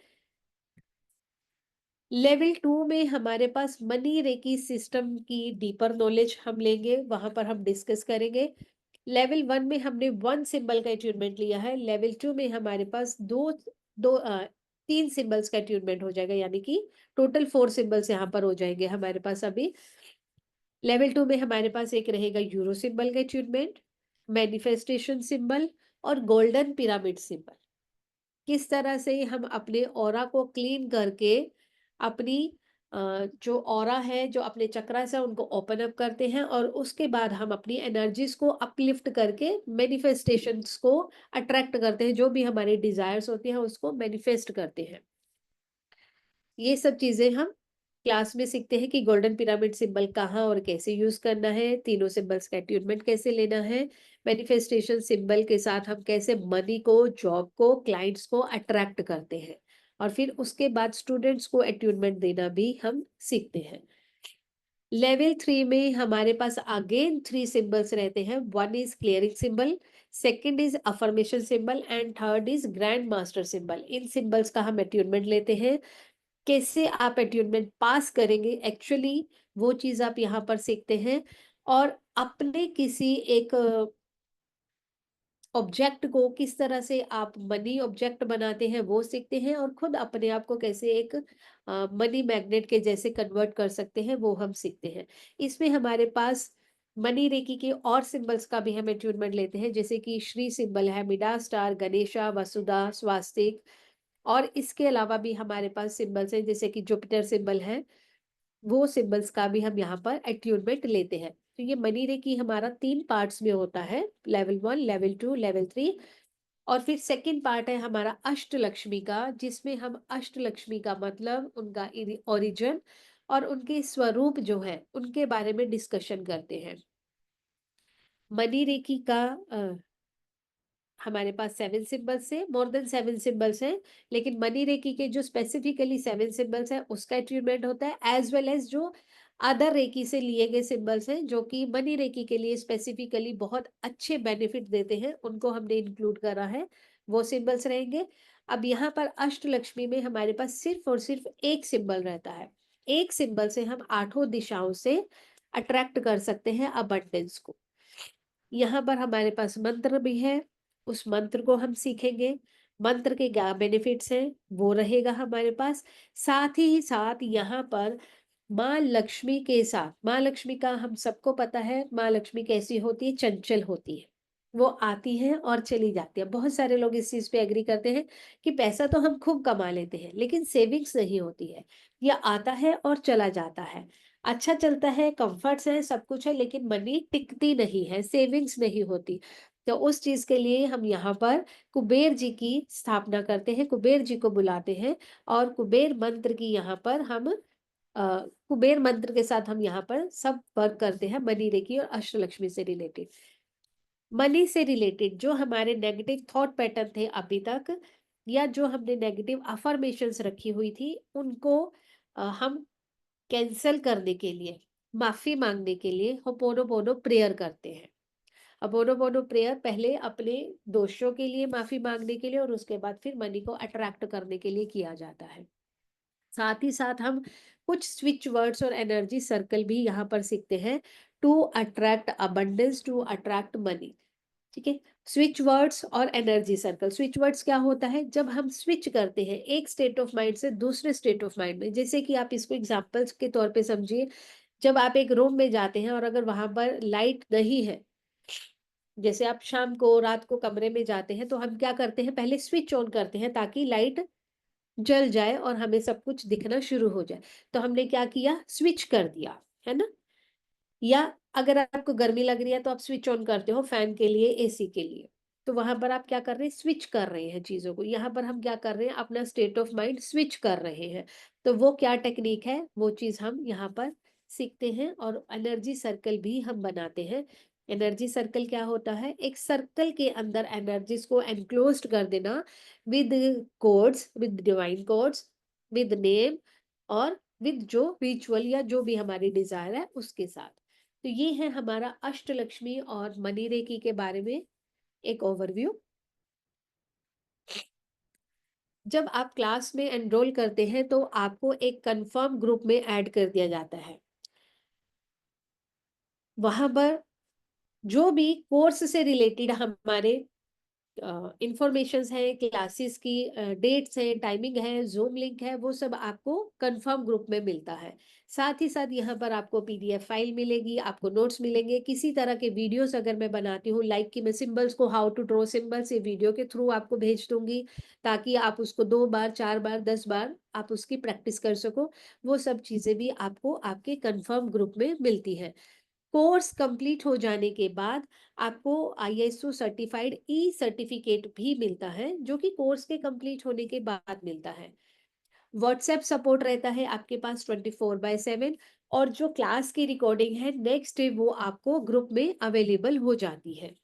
लेवल 2 में हमारे पास मनी रेकी सिस्टम की डीपर नॉलेज हम लेंगे, वहाँ पर हम डिस्कस करेंगे। लेवल 1 में हमने 1 सिंबल का अट्यूनमेंट लिया है, लेवल 2 में हमारे पास 3 सिंबल्स का अट्यूनमेंट हो जाएगा, यानी कि टोटल 4 सिंबल्स यहाँ पर हो जाएंगे हमारे पास अभी। लेवल 2 में हमारे पास एक रहेगा यूरो सिंबल का अट्यूनमेंट, मैनिफेस्टेशन सिंबल और गोल्डन पिरामिड सिंबल। किस तरह से हम अपने ऑरा को क्लीन करके अपनी जो ऑरा है, जो अपने चक्रास है, उनको ओपन अप करते हैं और उसके बाद हम अपनी एनर्जीज को अपलिफ्ट करके मैनिफेस्टेशंस को अट्रैक्ट करते हैं, जो भी हमारी डिजायर्स होती हैं उसको मैनिफेस्ट करते हैं। ये सब चीजें हम क्लास में सीखते हैं कि गोल्डन पिरामिड सिंबल कहाँ और कैसे यूज करना है, तीनों सिंबल्स का अट्यूनमेंट कैसे लेना है, मैनिफेस्टेशन सिंबल के साथ हम कैसे मनी को, जॉब को, क्लाइंट्स को अट्रैक्ट करते हैं, और फिर उसके बाद स्टूडेंट्स को अट्यूनमेंट देना भी हम सीखते हैं। लेवल 3 में हमारे पास अगेन 3 सिंबल्स रहते हैं। One is clearing symbol, second is affirmation symbol and third is grand master symbol. In symbols का हम अट्यूनमेंट लेते हैं। कैसे आप अट्यूनमेंट पास करेंगे, एक्चुअली वो चीज आप यहाँ पर सीखते हैं, और अपने किसी एक ऑब्जेक्ट को किस तरह से आप मनी ऑब्जेक्ट बनाते हैं वो सीखते हैं, और खुद अपने आप को कैसे एक मनी मैग्नेट के जैसे कन्वर्ट कर सकते हैं वो हम सीखते हैं। इसमें हमारे पास मनी रेकी के और सिंबल्स का भी हम अट्यूनमेंट लेते हैं, जैसे कि श्री सिंबल है, मिडा स्टार, गणेशा, वसुधा, स्वास्तिक, और इसके अलावा भी हमारे पास सिंबल्स हैं जैसे कि जुपिटर सिंबल है। वो सिंबल्स का भी हम यहाँ पर अट्यूनमेंट लेते हैं। तो ये मनी रेकी हमारा 3 पार्ट्स में होता है, लेवल 1, लेवल 2, लेवल 3। और फिर सेकंड पार्ट है हमारा अष्टलक्ष्मी का, जिसमें हम अष्टलक्ष्मी का मतलब, उनका ओरिजिन और उनके स्वरूप जो है उनके बारे में डिस्कशन करते हैं। मनी रेकी का हमारे पास 7 सिंबल्स है, मोर देन 7 सिंबल्स हैं, लेकिन मनी रेकी के जो स्पेसिफिकली 7 सिंबल्स है उसका अट्यूनमेंट होता है, एज वेल एज जो अदर रेकी से लिए गए सिंबल्स हैं जो कि मनी रेकी के लिए स्पेसिफिकली बहुत अच्छे बेनिफिट देते हैं, उनको हमने इंक्लूड करा है, वो सिंबल्स रहेंगे। अब यहाँ पर अष्टलक्ष्मी में हमारे पास सिर्फ और सिर्फ एक सिंबल रहता है। एक सिंबल से हम 8 दिशाओं से अट्रैक्ट कर सकते हैं अबंडेंस को। यहाँ पर हमारे पास मंत्र भी है, उस मंत्र को हम सीखेंगे। मंत्र के क्या बेनिफिट्स हैं वो रहेगा हमारे पास। साथ ही साथ यहाँ पर माँ लक्ष्मी के साथ, माँ लक्ष्मी का हम सबको पता है, माँ लक्ष्मी कैसी होती है, चंचल होती है। वो आती है और चली जाती है। बहुत सारे लोग इस चीज पे एग्री करते हैं कि पैसा तो हम खूब कमा लेते हैं लेकिन सेविंग्स नहीं होती है, या आता है और चला जाता है। अच्छा चलता है, कंफर्ट्स है, सब कुछ है, लेकिन मनी टिकती नहीं है, सेविंग्स नहीं होती। तो उस चीज के लिए हम यहाँ पर कुबेर जी की स्थापना करते हैं, कुबेर जी को बुलाते हैं, और कुबेर मंत्र की यहाँ पर हम कुबेर मंत्र के साथ हम यहाँ पर सब वर्क करते हैं, मनी रेकी और अष्टलक्ष्मी से रिलेटेड। मनी से रिलेटेड जो हमारे नेगेटिव थॉट पैटर्न थे अभी तक, या जो हमने नेगेटिव अफर्मेशंस रखी हुई थी, उनको हम कैंसल करने के लिए, माफी मांगने के लिए होपोनोपोनो प्रेयर करते हैं। होपोनोपोनो प्रेयर पहले अपने दोषों के लिए माफी मांगने के लिए, और उसके बाद फिर मनी को अट्रैक्ट करने के लिए किया जाता है। साथ ही साथ हम कुछ स्विच वर्ड्स और एनर्जी सर्कल भी यहाँ पर सीखते हैं, to attract abundance, to attract money. ठीक है। स्विच वर्ड्स और एनर्जी सर्कल। स्विच वर्ड्स क्या होता है, जब हम स्विच करते हैं एक स्टेट ऑफ माइंड से दूसरे स्टेट ऑफ माइंड में, जैसे कि आप इसको एग्जांपल्स के तौर पे समझिए। जब आप एक रूम में जाते हैं और अगर वहां पर लाइट नहीं है, जैसे आप शाम को, रात को कमरे में जाते हैं, तो हम क्या करते हैं, पहले स्विच ऑन करते हैं ताकि लाइट जल जाए और हमें सब कुछ दिखना शुरू हो जाए। तो हमने क्या किया, स्विच कर दिया, है ना। या अगर आपको गर्मी लग रही है तो आप स्विच ऑन करते हो फैन के लिए, एसी के लिए। तो वहां पर आप क्या कर रहे हैं, स्विच कर रहे हैं चीजों को। यहाँ पर हम क्या कर रहे हैं, अपना स्टेट ऑफ माइंड स्विच कर रहे हैं। तो वो क्या टेक्निक है, वो चीज हम यहाँ पर सीखते हैं, और एनर्जी सर्कल भी हम बनाते हैं। एनर्जी सर्कल क्या होता है, एक सर्कल के अंदर एनर्जीज को एनक्लोज्ड कर देना, with codes, with divine codes, with name, और विद जो रिचुअल या जो भी हमारी डिजायर है उसके साथ। तो ये है हमारा अष्टलक्ष्मी और मनी रेकी के बारे में एक ओवरव्यू। जब आप क्लास में एनरोल करते हैं तो आपको एक कंफर्म ग्रुप में ऐड कर दिया जाता है। वहाँ पर जो भी कोर्स से रिलेटेड हमारे इंफॉर्मेशंस है, क्लासेस की डेट्स हैं, टाइमिंग है, ज़ूम लिंक है, वो सब आपको कंफर्म ग्रुप में मिलता है। साथ ही साथ यहाँ पर आपको पीडीएफ फाइल मिलेगी, आपको नोट्स मिलेंगे, किसी तरह के वीडियोस अगर मैं बनाती हूँ, लाइक कि मैं सिंबल्स को हाउ टू ड्रॉ सिंबल्स ये वीडियो के थ्रू आपको भेज दूँगी, ताकि आप उसको 2 बार, 4 बार, 10 बार आप उसकी प्रैक्टिस कर सको। वो सब चीज़ें भी आपको आपके कंफर्म ग्रुप में मिलती हैं। कोर्स कंप्लीट हो जाने के बाद आपको आईएसओ सर्टिफाइड ई सर्टिफिकेट भी मिलता है, जो कि कोर्स के कंप्लीट होने के बाद मिलता है। व्हाट्सएप सपोर्ट रहता है आपके पास 24/7, और जो क्लास की रिकॉर्डिंग है नेक्स्ट डे वो आपको ग्रुप में अवेलेबल हो जाती है।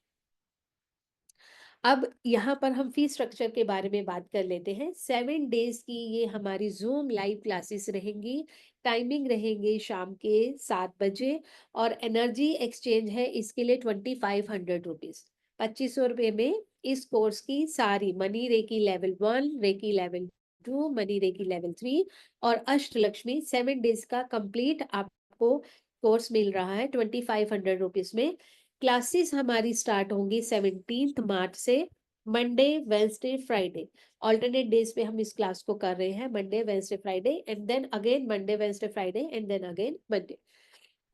अब यहाँ पर हम फीस स्ट्रक्चर के बारे में बात कर लेते हैं। 7 डेज की ये हमारी जूम लाइव क्लासेस रहेंगी। टाइमिंग रहेंगे शाम के 7 बजे, और एनर्जी एक्सचेंज है इसके लिए 2500 रुपीज। 2500 रुपये में इस कोर्स की सारी money reiki level 1, reiki level 2, money reiki level 3 और अष्टलक्ष्मी 7 डेज का कंप्लीट आपको कोर्स मिल रहा है 2500 रुपीज में। क्लासेस हमारी स्टार्ट होंगी 17 मार्च से। Monday, Wednesday, Friday, alternate days पे हम इस क्लास को कर रहे हैं। Monday, Wednesday, Friday and then again Monday, Wednesday, Friday and then again Monday.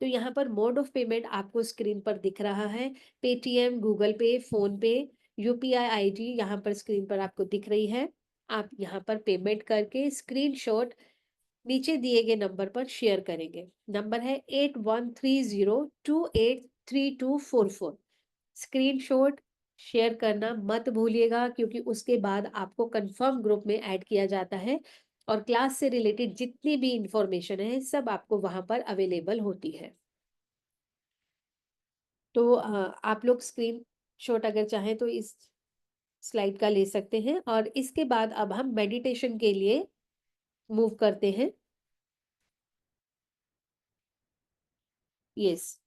तो यहाँ पर मोड ऑफ पेमेंट आपको स्क्रीन पर दिख रहा है। Paytm, Google Pay, PhonePe, UPI ID यहाँ पर स्क्रीन पर आपको दिख रही है। आप यहाँ पर पेमेंट करके स्क्रीनशॉट नीचे दिए गए नंबर पर शेयर करेंगे। नंबर है 8130283244। स्क्रीनशॉट शेयर करना मत भूलिएगा, क्योंकि उसके बाद आपको कंफर्म ग्रुप में ऐड किया जाता है और क्लास से रिलेटेड जितनी भी इंफॉर्मेशन है सब आपको वहां पर अवेलेबल होती है। तो आप लोग स्क्रीन शॉट अगर चाहें तो इस स्लाइड का ले सकते हैं, और इसके बाद अब हम मेडिटेशन के लिए मूव करते हैं। यस,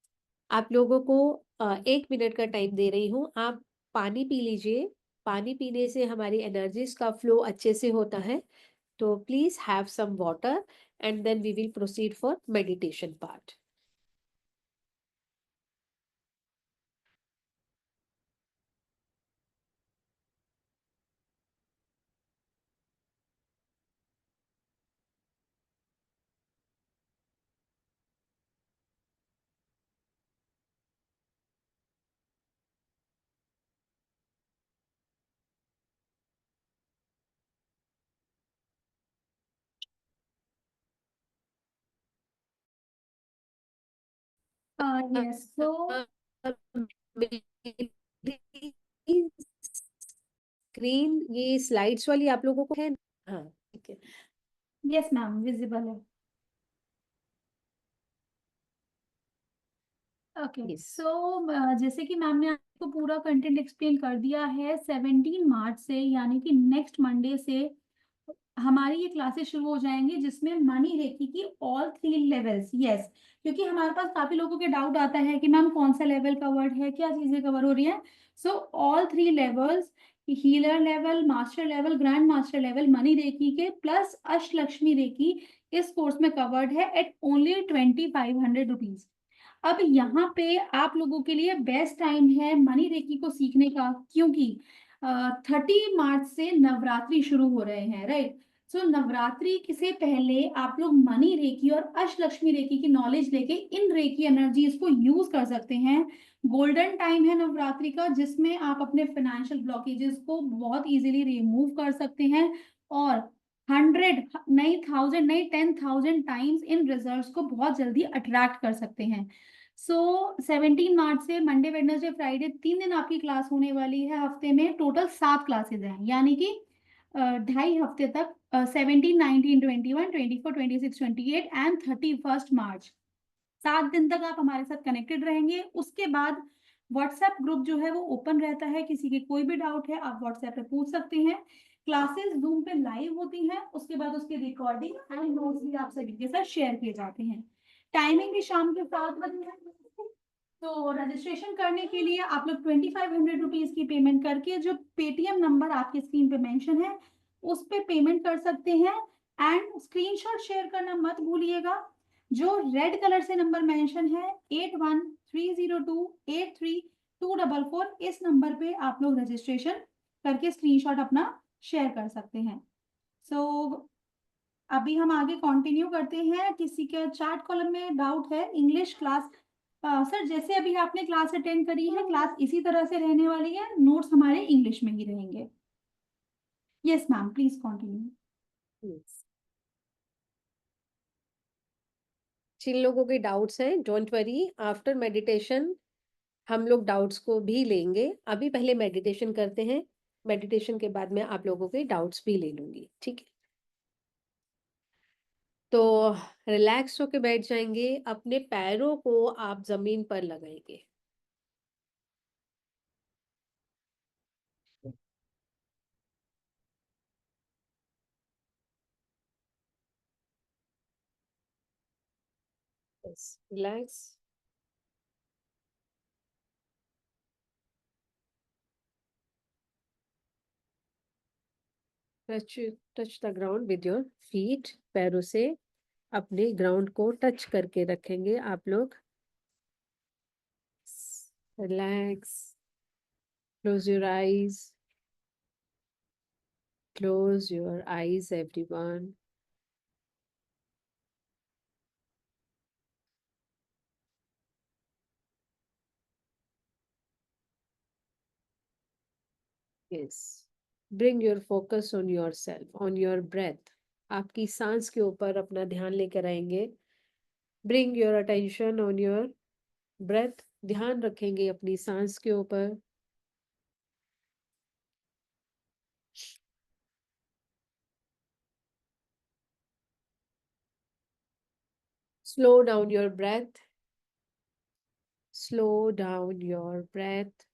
आप लोगों को 1 मिनट का टाइम दे रही हूँ। आप पानी पी लीजिए। पानी पीने से हमारी एनर्जीज का फ्लो अच्छे से होता है। तो please have some water and then we will proceed for meditation part. Yes so screen ये स्लाइड्स वाली आप लोगों को है? हाँ, ठीक है। यस मैम विजिबल है। Okay yes. सो जैसे कि मैम ने आपको पूरा कंटेंट एक्सप्लेन कर दिया है, 17 मार्च से यानी कि नेक्स्ट मंडे से हमारी ये क्लासेस शुरू हो जाएंगी, जिसमें मनी रेकी की ऑल 3 लेवल्स। यस, क्योंकि हमारे पास काफी लोगों के डाउट आता है कि मैम कौन सा लेवल कवर्ड है, क्या चीजें कवर हो रही हैं। So all 3 levels, healer level, master level, grand master level money reiki के प्लस अष्टलक्ष्मी रेकी इस कोर्स में कवर्ड है एट ओनली 2500 रुपीज। अब यहाँ पे आप लोगों के लिए बेस्ट टाइम है मनी रेकी को सीखने का, क्योंकि 30 मार्च से नवरात्रि शुरू हो रहे हैं, राइट। सो नवरात्रि से पहले आप लोग मनी रेकी और अष्टलक्ष्मी रेकी की नॉलेज लेके इन रेकी एनर्जीज को यूज कर सकते हैं। गोल्डन टाइम है नवरात्रि का, जिसमें आप अपने फाइनेंशियल ब्लॉकेजेस को बहुत इजीली रिमूव कर सकते हैं, और 100 नहीं 1000 नहीं 10,000 टाइम्स इन रिजल्ट्स को बहुत जल्दी अट्रैक्ट कर सकते हैं। सो 17 मार्च से मंडे, वेडनेसडे, फ्राइडे 3 दिन आपकी क्लास होने वाली है। हफ्ते में टोटल 7 क्लासेस हैं, यानी कि 2.5 हफ्ते तक 17, 19, 21, 24, 26, 28 एंड 31 मार्च 7 दिन तक आप हमारे साथ कनेक्टेड रहेंगे। उसके बाद व्हाट्सएप ग्रुप जो है वो ओपन रहता है, किसी के कोई भी डाउट है आप व्हाट्सएप पे पूछ सकते हैं। क्लासेस जूम पे लाइव होती हैं, उसके बाद उसकी रिकॉर्डिंग एंड नोट्स भी आप सभी के साथ शेयर किए जाते हैं। टाइमिंग भी शाम के 7 बजे है। तो रजिस्ट्रेशन करने के लिए आप लोग 2500 रुपीज की पेमेंट करके, जो पेटीएम नंबर आपकी स्क्रीन पे मेंशन है उस पे पेमेंट कर सकते हैं। एंड स्क्रीनशॉट शेयर करना मत भूलिएगा। जो रेड कलर से नंबर मेंशन है 8130283244, इस नंबर पे आप लोग रजिस्ट्रेशन करके स्क्रीनशॉट अपना शेयर कर सकते हैं। सो अभी हम आगे कंटिन्यू करते हैं। किसी के चैट कॉलम में डाउट है इंग्लिश क्लास? सर जैसे अभी आपने क्लास अटेंड करी है, क्लास इसी तरह से रहने वाली है, नोट्स हमारे इंग्लिश में ही रहेंगे। Yes ma'am, please continue. Yes. जिन लोगों के डाउट्स हैं, डोंट वरी, आफ्टर मेडिटेशन हम लोग डाउट्स को भी लेंगे। अभी पहले मेडिटेशन करते हैं, मेडिटेशन के बाद मैं आप लोगों के डाउट्स भी ले लूंगी, ठीक है? तो रिलैक्स होके बैठ जाएंगे, अपने पैरों को आप जमीन पर लगाएंगे। बस relax. Touch touch the ground with your feet. पैरों से अपने ग्राउंड को टच करके रखेंगे आप लोग। Relax. Close your eyes. Close your eyes everyone. Yes. Bring your focus on your self, on your breath. आपकी सांस के ऊपर अपना ध्यान लेकर आएंगे। Bring your attention on your breath. ध्यान रखेंगे अपनी सांस के ऊपर। Slow down your breath. Slow down your breath.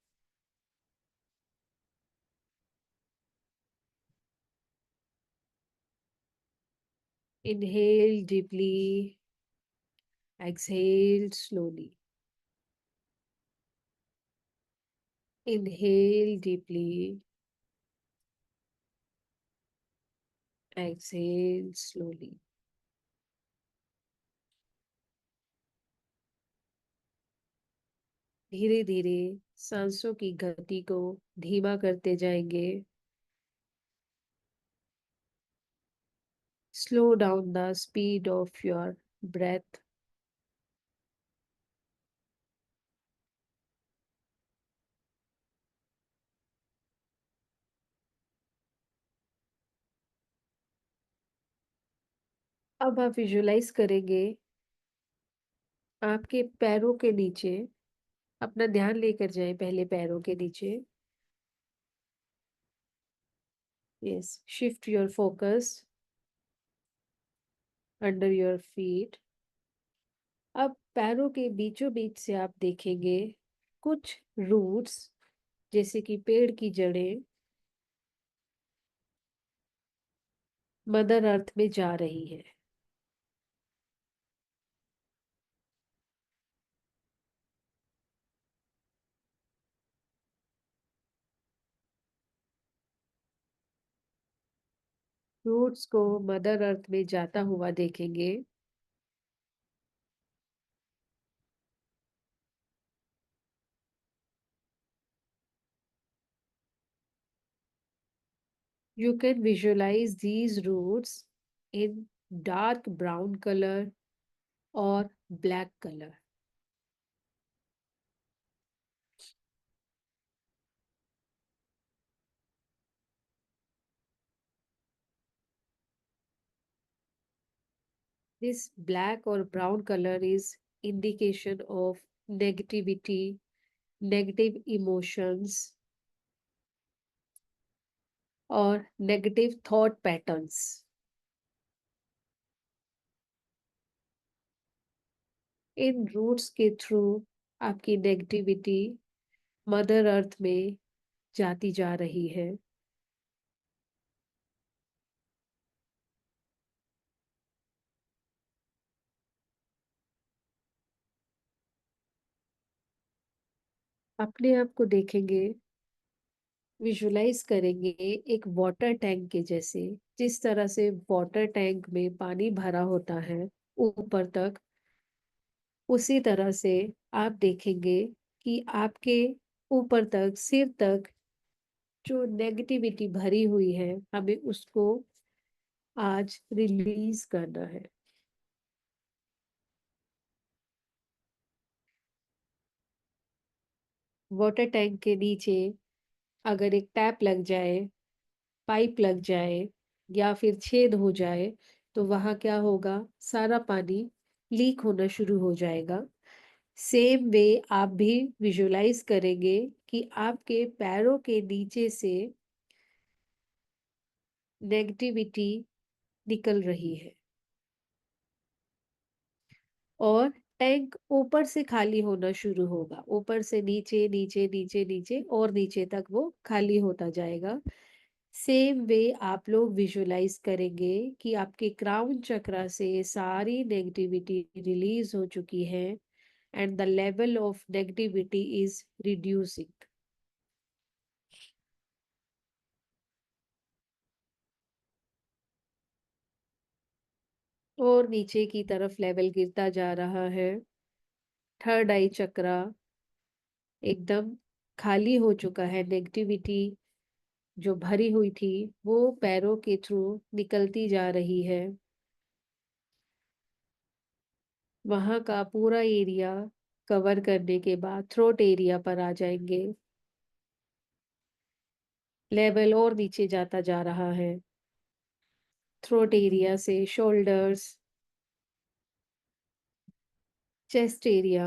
Inhale deeply, exhale slowly. Inhale deeply, exhale slowly. धीरे धीरे सांसों की गति को धीमा करते जाएंगे। Slow down the speed of your breath. अब आप विजुलाइज करेंगे आपके पैरों के नीचे, अपना ध्यान लेकर जाएं पहले पैरों के नीचे। Yes, shift your focus under your feet. अब पैरों के बीचों बीच से आप देखेंगे कुछ रूट्स, जैसे कि पेड़ की जड़ें मदर अर्थ में जा रही है। रूट्स को मदर अर्थ में जाता हुआ देखेंगे। You can visualize these roots in dark brown color or black color. This black or brown color is indication of negativity, negative emotions, or negative thought patterns. इन रूट्स के through आपकी negativity mother earth में जाती जा रही है। अपने आप को देखेंगे विजुलाइज करेंगे एक वाटर टैंक के जैसे। जिस तरह से वाटर टैंक में पानी भरा होता है ऊपर तक, उसी तरह से आप देखेंगे कि आपके ऊपर तक, सिर तक जो नेगेटिविटी भरी हुई है, हमें उसको आज रिलीज करना है। वाटर टैंक के नीचे अगर एक टैप लग जाए, पाइप लग जाए या फिर छेद हो जाए, तो वहां क्या होगा, सारा पानी लीक होना शुरू हो जाएगा। सेम वे आप भी विजुलाइज करेंगे कि आपके पैरों के नीचे से नेगेटिविटी निकल रही है और टैंक ऊपर से खाली होना शुरू होगा। ऊपर से नीचे, नीचे, नीचे, नीचे और नीचे तक वो खाली होता जाएगा। सेम वे आप लोग विजुलाइज करेंगे कि आपके क्राउन चक्रा से सारी नेगेटिविटी रिलीज हो चुकी है and the level of negativity is reducing. और नीचे की तरफ लेवल गिरता जा रहा है। थर्ड आई चक्रा एकदम खाली हो चुका है। नेगेटिविटी जो भरी हुई थी वो पैरों के थ्रू निकलती जा रही है। वहां का पूरा एरिया कवर करने के बाद थ्रोट एरिया पर आ जाएंगे। लेवल और नीचे जाता जा रहा है। थ्रोट एरिया से shoulders, chest area,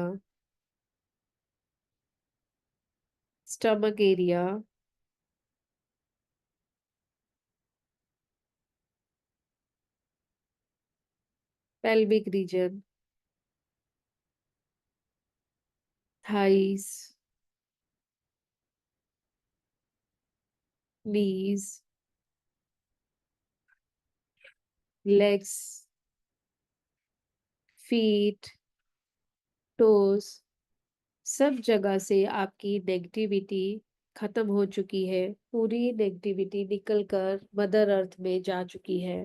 stomach area, pelvic region, thighs, knees, legs, feet, toes, सब जगह से आपकी नेगेटिविटी खत्म हो चुकी है। पूरी नेगेटिविटी निकल कर मदर अर्थ में जा चुकी है।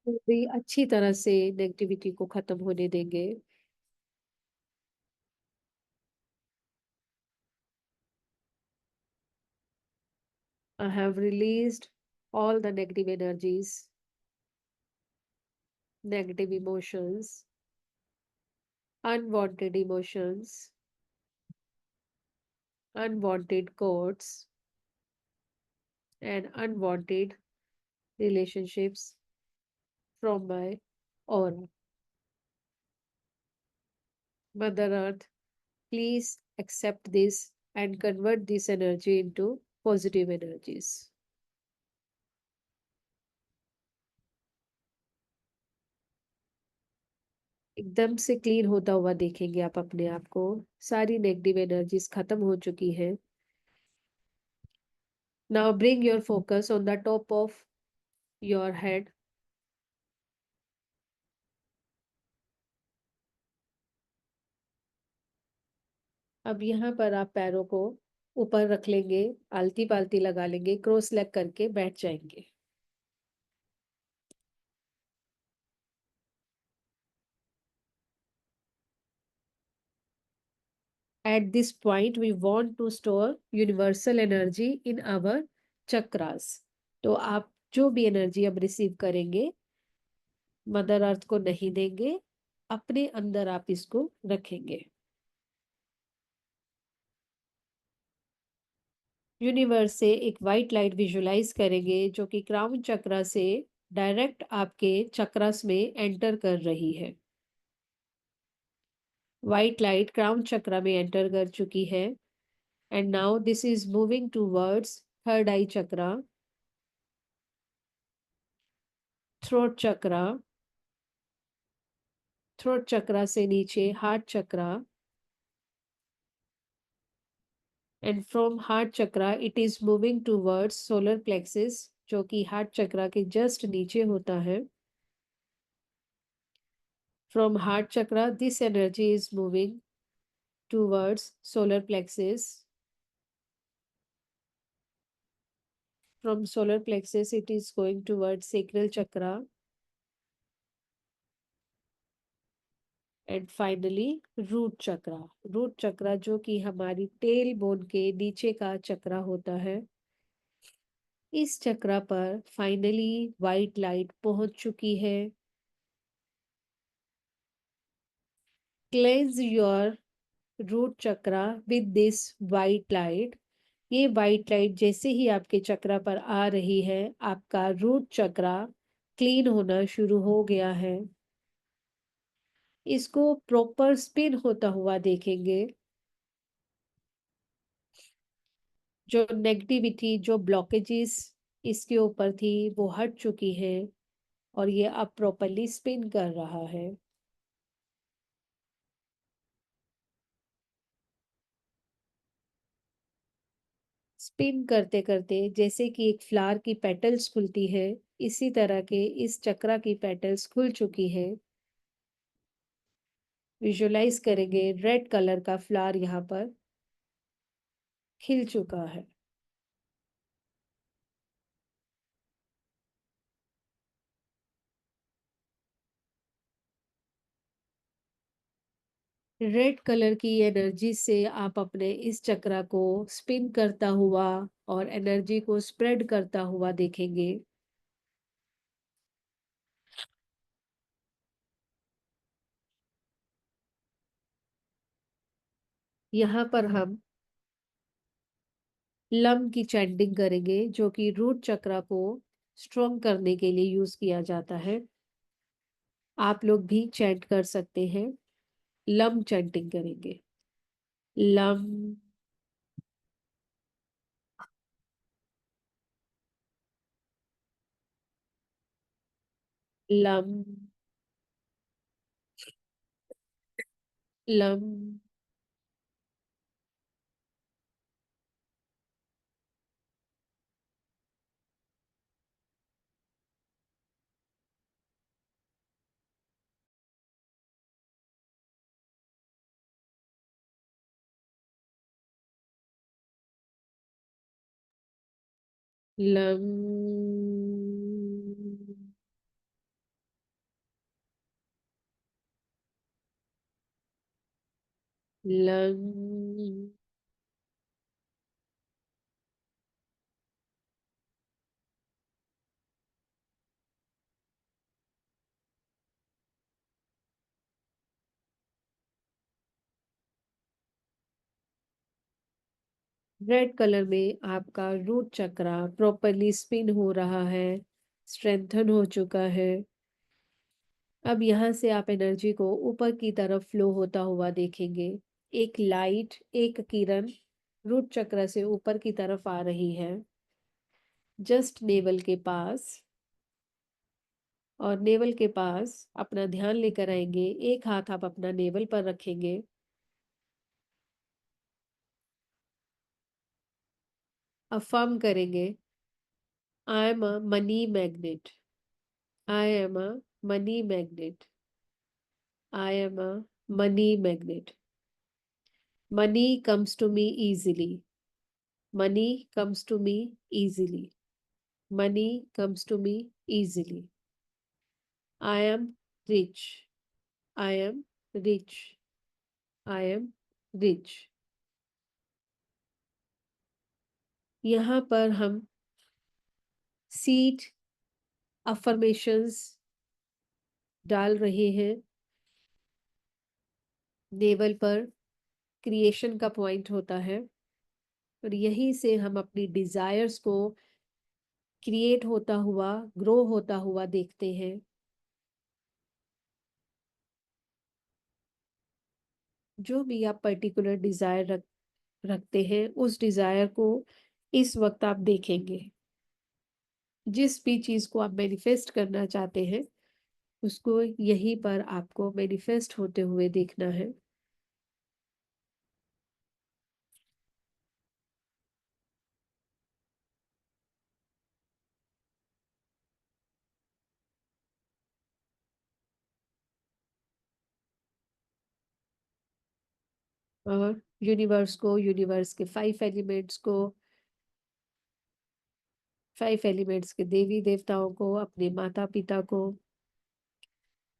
पूरी अच्छी तरह से नेगेटिविटी को खत्म होने देंगे। I have released all the negative energies, negative emotions, unwanted emotions, unwanted quotes, and unwanted relationships from my aura. Mother Earth, please accept this and convert this energy into positive energies. एकदम से clean होता हुआ देखेंगे आप अपने आप को। सारी नेगेटिव एनर्जीज खत्म हो चुकी है। Now bring your focus on the top of your head. अब यहाँ पर आप पैरों को ऊपर रख लेंगे, आलती पालती लगा लेंगे, क्रॉस लेग करके बैठ जाएंगे। At this point, we want to store universal energy in our chakras. तो आप जो भी एनर्जी अब रिसीव करेंगे, मदर अर्थ को नहीं देंगे, अपने अंदर आप इसको रखेंगे। यूनिवर्स से एक वाइट लाइट विजुलाइज करेंगे जो कि क्राउन चक्रा से डायरेक्ट आपके चक्रस में एंटर कर रही है। वाइट लाइट क्राउन चक्रा में एंटर कर चुकी है and now this is moving towards third eye chakra, throat chakra, throat chakra से नीचे heart chakra, and from heart chakra it is moving towards solar plexus, जो कि हार्ट चक्रा के जस्ट नीचे होता है। From heart chakra this energy is moving towards solar plexus, from solar plexus it is going towards sacral chakra, and finally root chakra. Root chakra जो कि हमारी tail bone के नीचे का चक्रा होता है, इस चक्रा पर फाइनली वाइट लाइट पहुंच चुकी है। Cleanse your root chakra with this white light. ये वाइट लाइट जैसे ही आपके चक्रा पर आ रही है, आपका रूट चक्रा क्लीन होना शुरू हो गया है। इसको प्रॉपर स्पिन होता हुआ देखेंगे। जो नेगेटिविटी, जो ब्लॉकेजेस इसके ऊपर थी वो हट चुकी है, और ये अब प्रॉपरली स्पिन कर रहा है। स्पिन करते करते जैसे कि एक फ्लावर की पेटल्स खुलती है, इसी तरह के इस चक्रा की पेटल्स खुल चुकी है। विजुलाइज करेंगे रेड कलर का फ्लावर यहाँ पर खिल चुका है। रेड कलर की एनर्जी से आप अपने इस चक्रा को स्पिन करता हुआ और एनर्जी को स्प्रेड करता हुआ देखेंगे। यहाँ पर हम लम की चैंटिंग करेंगे, जो कि रूट चक्रा को स्ट्रॉन्ग करने के लिए यूज किया जाता है। आप लोग भी चैंट कर सकते हैं। लम चैंटिंग करेंगे। Lump, lump, lump. Lump, lump. Red colour में आपका रूट चक्रा प्रॉपरली स्पिन हो रहा है, स्ट्रेंथन हो चुका है। अब यहाँ से आप एनर्जी को ऊपर की तरफ फ्लो होता हुआ देखेंगे। एक लाइट, एक किरण रूट चक्र से ऊपर की तरफ आ रही है, जस्ट नेवल के पास। और नेवल के पास अपना ध्यान लेकर आएंगे। एक हाथ आप अपना नेवल पर रखेंगे। अफर्म करेंगे, I am a money magnet, I am a money magnet, I am a money magnet. Money comes to me easily. Money comes to me easily. Money comes to me easily. I am rich. I am rich. I am rich. यहाँ पर हम seat affirmations डाल रहे हैं। Naval पर creation का point होता है, और यहीं से हम अपनी डिजायर्स को क्रिएट होता हुआ, ग्रो होता हुआ देखते हैं। जो भी आप पर्टिकुलर डिजायर रखते हैं, उस डिजायर को इस वक्त आप देखेंगे। जिस भी चीज को आप मैनिफेस्ट करना चाहते हैं, उसको यहीं पर आपको मैनिफेस्ट होते हुए देखना है। और यूनिवर्स के 5 एलिमेंट्स को, 5 एलिमेंट्स के देवी देवताओं को, अपने माता पिता को,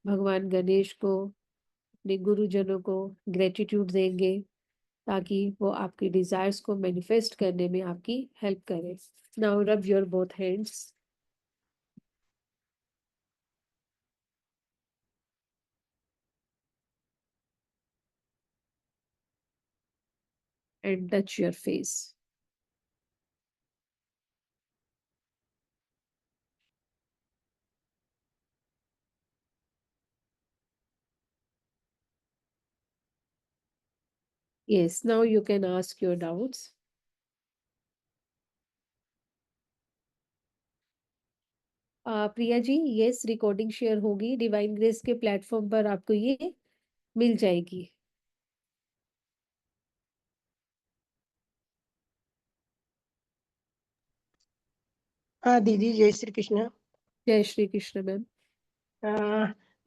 भगवान गणेश को, अपने गुरुजनों को ग्रेटिट्यूड देंगे, ताकि वो आपकी डिजायर्स को मैनिफेस्ट करने में आपकी हेल्प करे। Now rub your both hands and touch your face. Yes, now you can ask your doubts. Priya ji, yes, recording share होगी डिवाइन ग्रेस के प्लेटफॉर्म पर, आपको ये मिल जाएगी। हाँ दीदी, जय श्री कृष्ण। जय श्री कृष्ण मैम।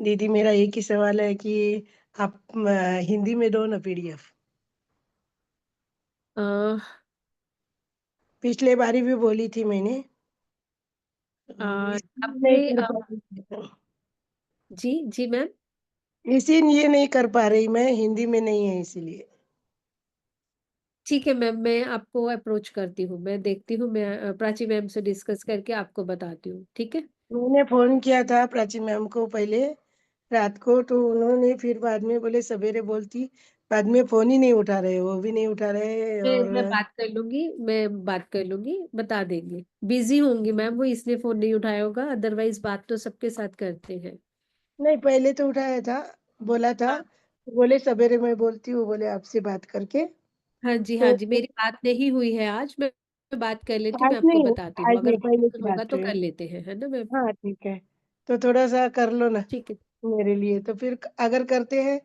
दीदी, मेरा एक ही सवाल है कि आप हिंदी में दो ना पीडीएफ। पिछले बारी भी बोली थी मैंने, नहीं आपने कर पा रही। जी जी मैम। इसीलिए नहीं कर पा रही मैं, हिंदी में नहीं है इसीलिए। ठीक है मैम, मैं आपको अप्रोच करती हूँ, मैं देखती हूँ, मैं प्राची मैम से डिस्कस करके आपको बताती हूँ, ठीक है। मैंने फोन किया था प्राची मैम को पहले रात को, तो उन्होंने फिर बाद में बोले सवेरे बोलती, बाद में फोन ही नहीं उठा रहे, वो भी नहीं उठा रहे। और मैं बात कर लूंगी, मैं बात कर लूंगी, बता देंगे। बिजी होंगी मैम वो, इसलिए फोन नहीं उठाया होगा, अदरवाइज बात तो सबके साथ करते हैं। नहीं, पहले तो उठाया था, बोला था, हाँ बोले सवेरे मैं बोलती हूँ, बोले आपसे बात करके। हाँ जी, हाँ तो जी, मेरी बात नहीं हुई है आज, मैं बात कर लेती हूँ, आज मैं आपको नहीं, बताती हूँ, आज अगर नहीं, पहले की होगा बात तो है। कर लेते हैं, है ना मैम। हाँ ठीक है, तो थोड़ा सा कर लो ना ठीक है। मेरे लिए, तो फिर अगर करते हैं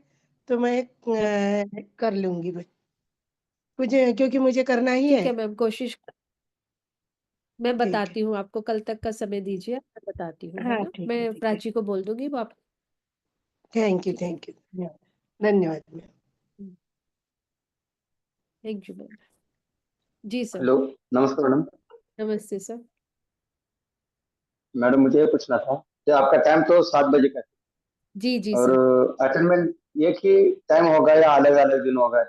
तो मैं हाँ, कर लूंगी मैं, क्योंकि मुझे करना ही ठीक है। है मैम, कोशिश, मैं ठीक है, बताती हूँ आपको, कल तक का समय दीजिए, मैं बताती हूँ, है हाँ ना, ठीक है, मैं ठीक है। प्राची को बोल दूंगी वो आप। थैंक यू, ठीक है। थैंक यू, धन्यवाद, धन्यवाद मैम। Thank you ma'am. जी सर। हेलो, नमस्कार मैडम। नमस्ते सर। मैडम, मुझे ये पूछना था कि आपका टाइम तो 7 बजे का है, जी जी और सर। अटेंडमेंट एक ही टाइम होगा या अलग अलग दिन होगा?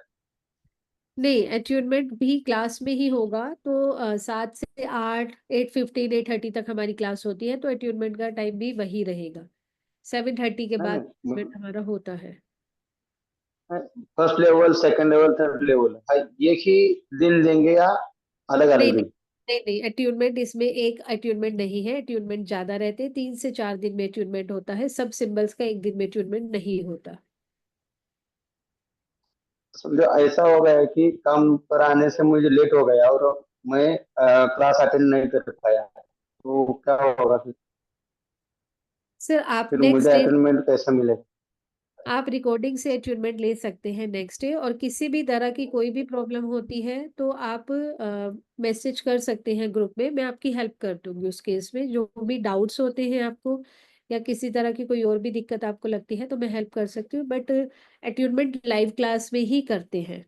नहीं, अट्यूनमेंट भी क्लास में ही होगा, तो 7 से 8, 8:15, 8:30 तक हमारी क्लास होती है, तो अट्यूनमेंट का टाइम भी वही रहेगा। 7:30 के बाद नहीं, अट्यूनमेंट हमारा होता है। First level, second level, third level एक ही दिन देंगे या अलग नहीं अलग नहीं दिन? नहीं नहीं, अट्यूनमेंट इसमें एक अट्यूनमेंट नहीं है, अट्यूनमेंट ज्यादा रहते हैं, 3 से 4 दिन में अट्यूनमेंट होता है, सब सिंबल्स का एक दिन में अट्यूनमेंट नहीं होता। समझो ऐसा हो गया है कि काम पर आने से मुझे लेट हो गया और मैं क्लास अटेंड नहीं कर पाया, तो क्या होगा फिर? सर आप फिर मुझे नेक्स्ट डे, अटेंडमेंट कैसे मिलेगा? आप रिकॉर्डिंग से अट्यूनमेंट ले सकते हैं नेक्स्ट डे, और किसी भी तरह की कोई भी प्रॉब्लम होती है तो आप मैसेज कर सकते हैं ग्रुप में, मैं आपकी हेल्प कर दूंगी उस केस में, जो भी डाउट्स होते हैं आपको, या किसी तरह की कोई और भी दिक्कत आपको लगती है तो मैं हेल्प कर सकती हूँ, बट अट्यूनमेंट लाइव क्लास में ही करते हैं।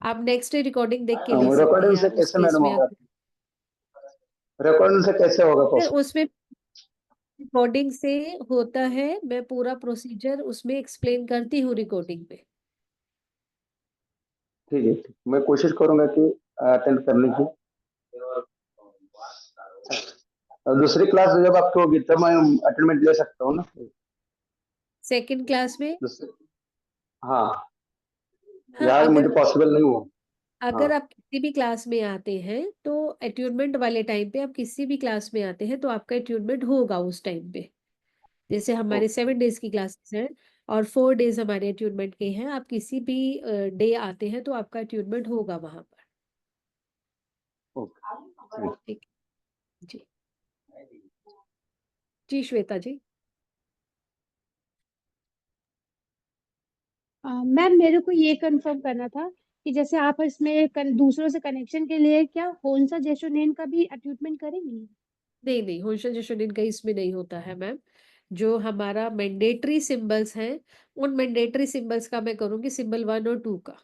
आप नेक्स्ट डे रिकॉर्डिंग देख के ले सकते रिकॉर्डिंग हैं से उस कैसे केस मैडम में होगा? अगर, रिकॉर्डिंग से कैसे होगा फिर पॉसिबल? उसमें रिकॉर्डिंग से होता है, मैं पूरा प्रोसीजर उसमें एक्सप्लेन करती हूँ रिकॉर्डिंग में। ठीक है, ठीक, मैं कोशिश करूंगा कि अटेंड करने की। और दूसरी क्लास जब आपकी होगी तब मैं अटेंडमेंट ले सकता हूँ ना? सेकंड क्लास में, दूसरी, हाँ, हाँ, यार अगर मुझे पॉसिबल नहीं हुआ। हाँ, अगर आप किसी भी क्लास में आते हैं तो अट्यूनमेंट वाले टाइम पे, आप किसी भी क्लास में आते हैं तो आपका अट्यूनमेंट होगा उस टाइम पे। जैसे हमारे ओके, 7 डेज की क्लासेस हैं और 4 डेज हमारे अट्यूनमेंट के हैं, आप किसी भी डे आते हैं तो आपका अट्यूनमेंट होगा वहां पर। ओके, ठीक। जी। जी श्वेता जी। मैम मेरे को ये कंफर्म करना था कि जैसे आप इसमें दूसरों से कनेक्शन के लिए क्या होन्सा जेशोनेन का भी अट्यूटमेंट करेंगी? नहीं नहीं, होंशा जेशोनिन का इसमें नहीं होता है मैम। जो हमारा मैंडेटरी सिंबल्स हैं, उन मैंडेटरी सिंबल्स का मैं करूंगी, सिंबल 1 और 2 का।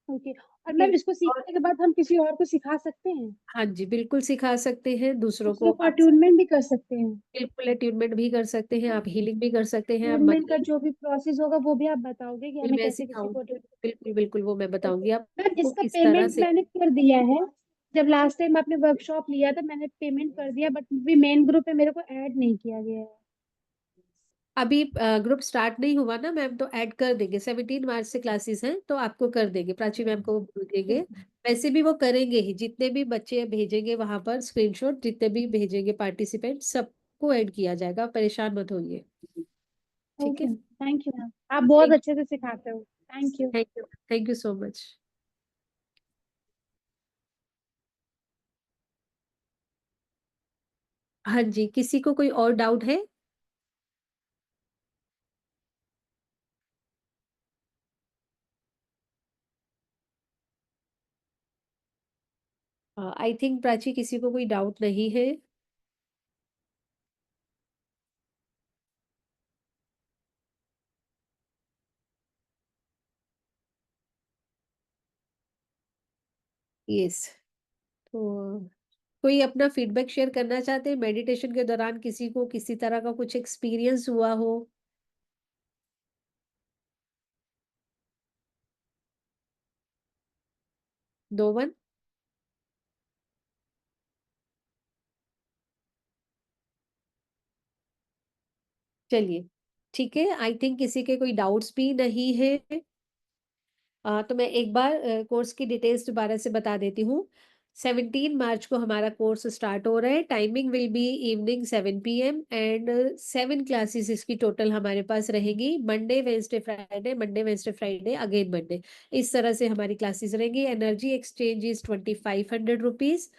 ओके। और ठीक है। मैम इसको और सीखने के बाद हम किसी और को सिखा सकते हैं? हाँ जी, बिल्कुल सिखा सकते हैं दूसरों को दूसरों को आप। अट्यूनमेंट भी कर सकते हैं? बिल्कुल अट्यूनमेंट भी कर सकते हैं आप, हीलिंग भी कर सकते हैं आप, अट्यूनमेंट का मनी जो भी प्रोसेस होगा वो भी आप बताओगे कि हमें मैं कैसे किसी सिखाऊं। को attunement बिल्कुल बिल्कुल, वो मैं करना है? बताऊंगी मैम आपको इसका किस तरह पेमेंट से। मैंने कर दिया है। जब लास्ट टाइम आपने वर्कशॉप लिया था मैंने पेमेंट कर दिया, बट भी मेन ग्रुप में मेरे को ऐड नहीं किया गया है। अभी ग्रुप स्टार्ट नहीं हुआ ना मैम, तो ऐड कर देंगे। 17 मार्च से क्लासेस हैं, तो आपको कर देंगे, प्राची मैम को बोल देंगे। वैसे भी वो करेंगे ही, जितने भी बच्चे भेजेंगे वहां पर स्क्रीनशॉट, जितने भी भेजेंगे पार्टिसिपेंट, सबको ऐड किया जाएगा, परेशान मत होइए। ठीक है। ओके, थैंक यू मैम, आप बहुत अच्छे से सिखाते हो। Thank you. Thank you, thank you so much. हाँ जी, किसी को कोई और डाउट है? आई थिंक प्राची किसी को कोई डाउट नहीं है। यस। तो कोई अपना फीडबैक शेयर करना चाहते हैं? मेडिटेशन के दौरान किसी को किसी तरह का कुछ एक्सपीरियंस हुआ हो? दो वन। चलिए, ठीक है, आई थिंक किसी के कोई डाउट्स भी नहीं है। तो मैं एक बार कोर्स की डिटेल्स दोबारा से बता देती हूँ। 17 मार्च को हमारा कोर्स स्टार्ट हो रहा है। Timing will be evening 7 PM and 7 classes इसकी टोटल हमारे पास रहेगी। Monday Wednesday Friday, Monday Wednesday Friday, again Monday, इस तरह से हमारी क्लासेस रहेंगी। Energy exchange is 2500 rupees.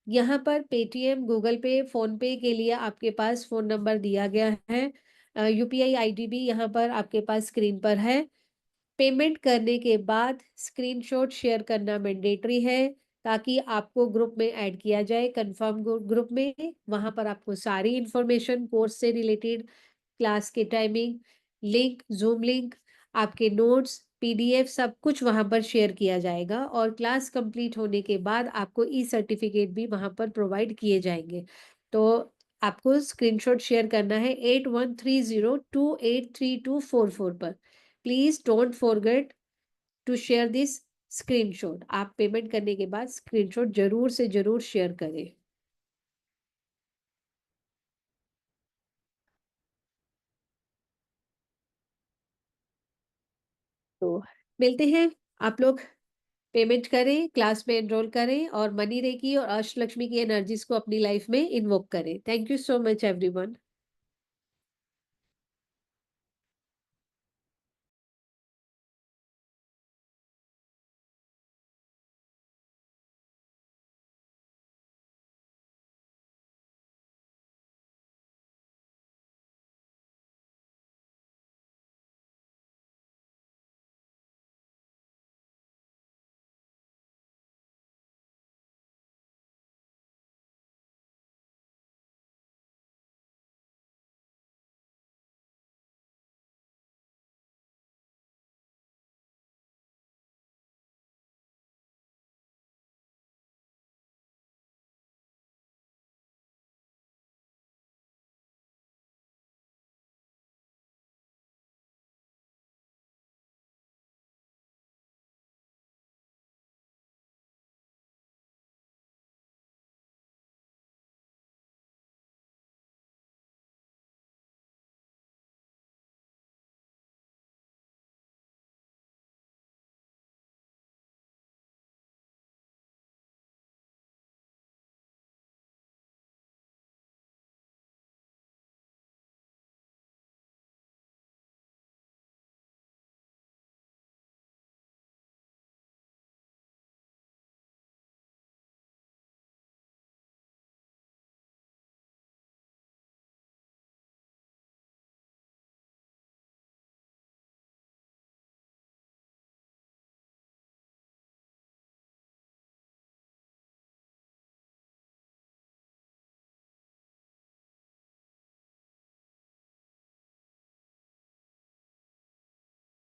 यहाँ पर पेटीएम, गूगल पे, फोन पे के लिए आपके पास फोन नंबर दिया गया है। UPI ID भी यहाँ पर आपके पास स्क्रीन पर है। पेमेंट करने के बाद स्क्रीनशॉट शेयर करना मैंडेटरी है, ताकि आपको ग्रुप में ऐड किया जाए, कंफर्म ग्रुप में। वहां पर आपको सारी इंफॉर्मेशन कोर्स से रिलेटेड, क्लास के टाइमिंग, लिंक, जूम लिंक, आपके नोट्स, PDF, सब कुछ वहां पर शेयर किया जाएगा। और क्लास कंप्लीट होने के बाद आपको सर्टिफिकेट भी वहां पर प्रोवाइड किए जाएंगे। तो आपको स्क्रीनशॉट शेयर करना है 8130283244 पर। Please don't forget to share this screenshot. आप पेमेंट करने के बाद स्क्रीनशॉट जरूर से जरूर शेयर करें। तो मिलते हैं। आप लोग पेमेंट करें, क्लास में एनरोल करें, और मनी रेकी और अष्टलक्ष्मी की एनर्जीज को अपनी लाइफ में इन्वोक करें। Thank you so much everyone.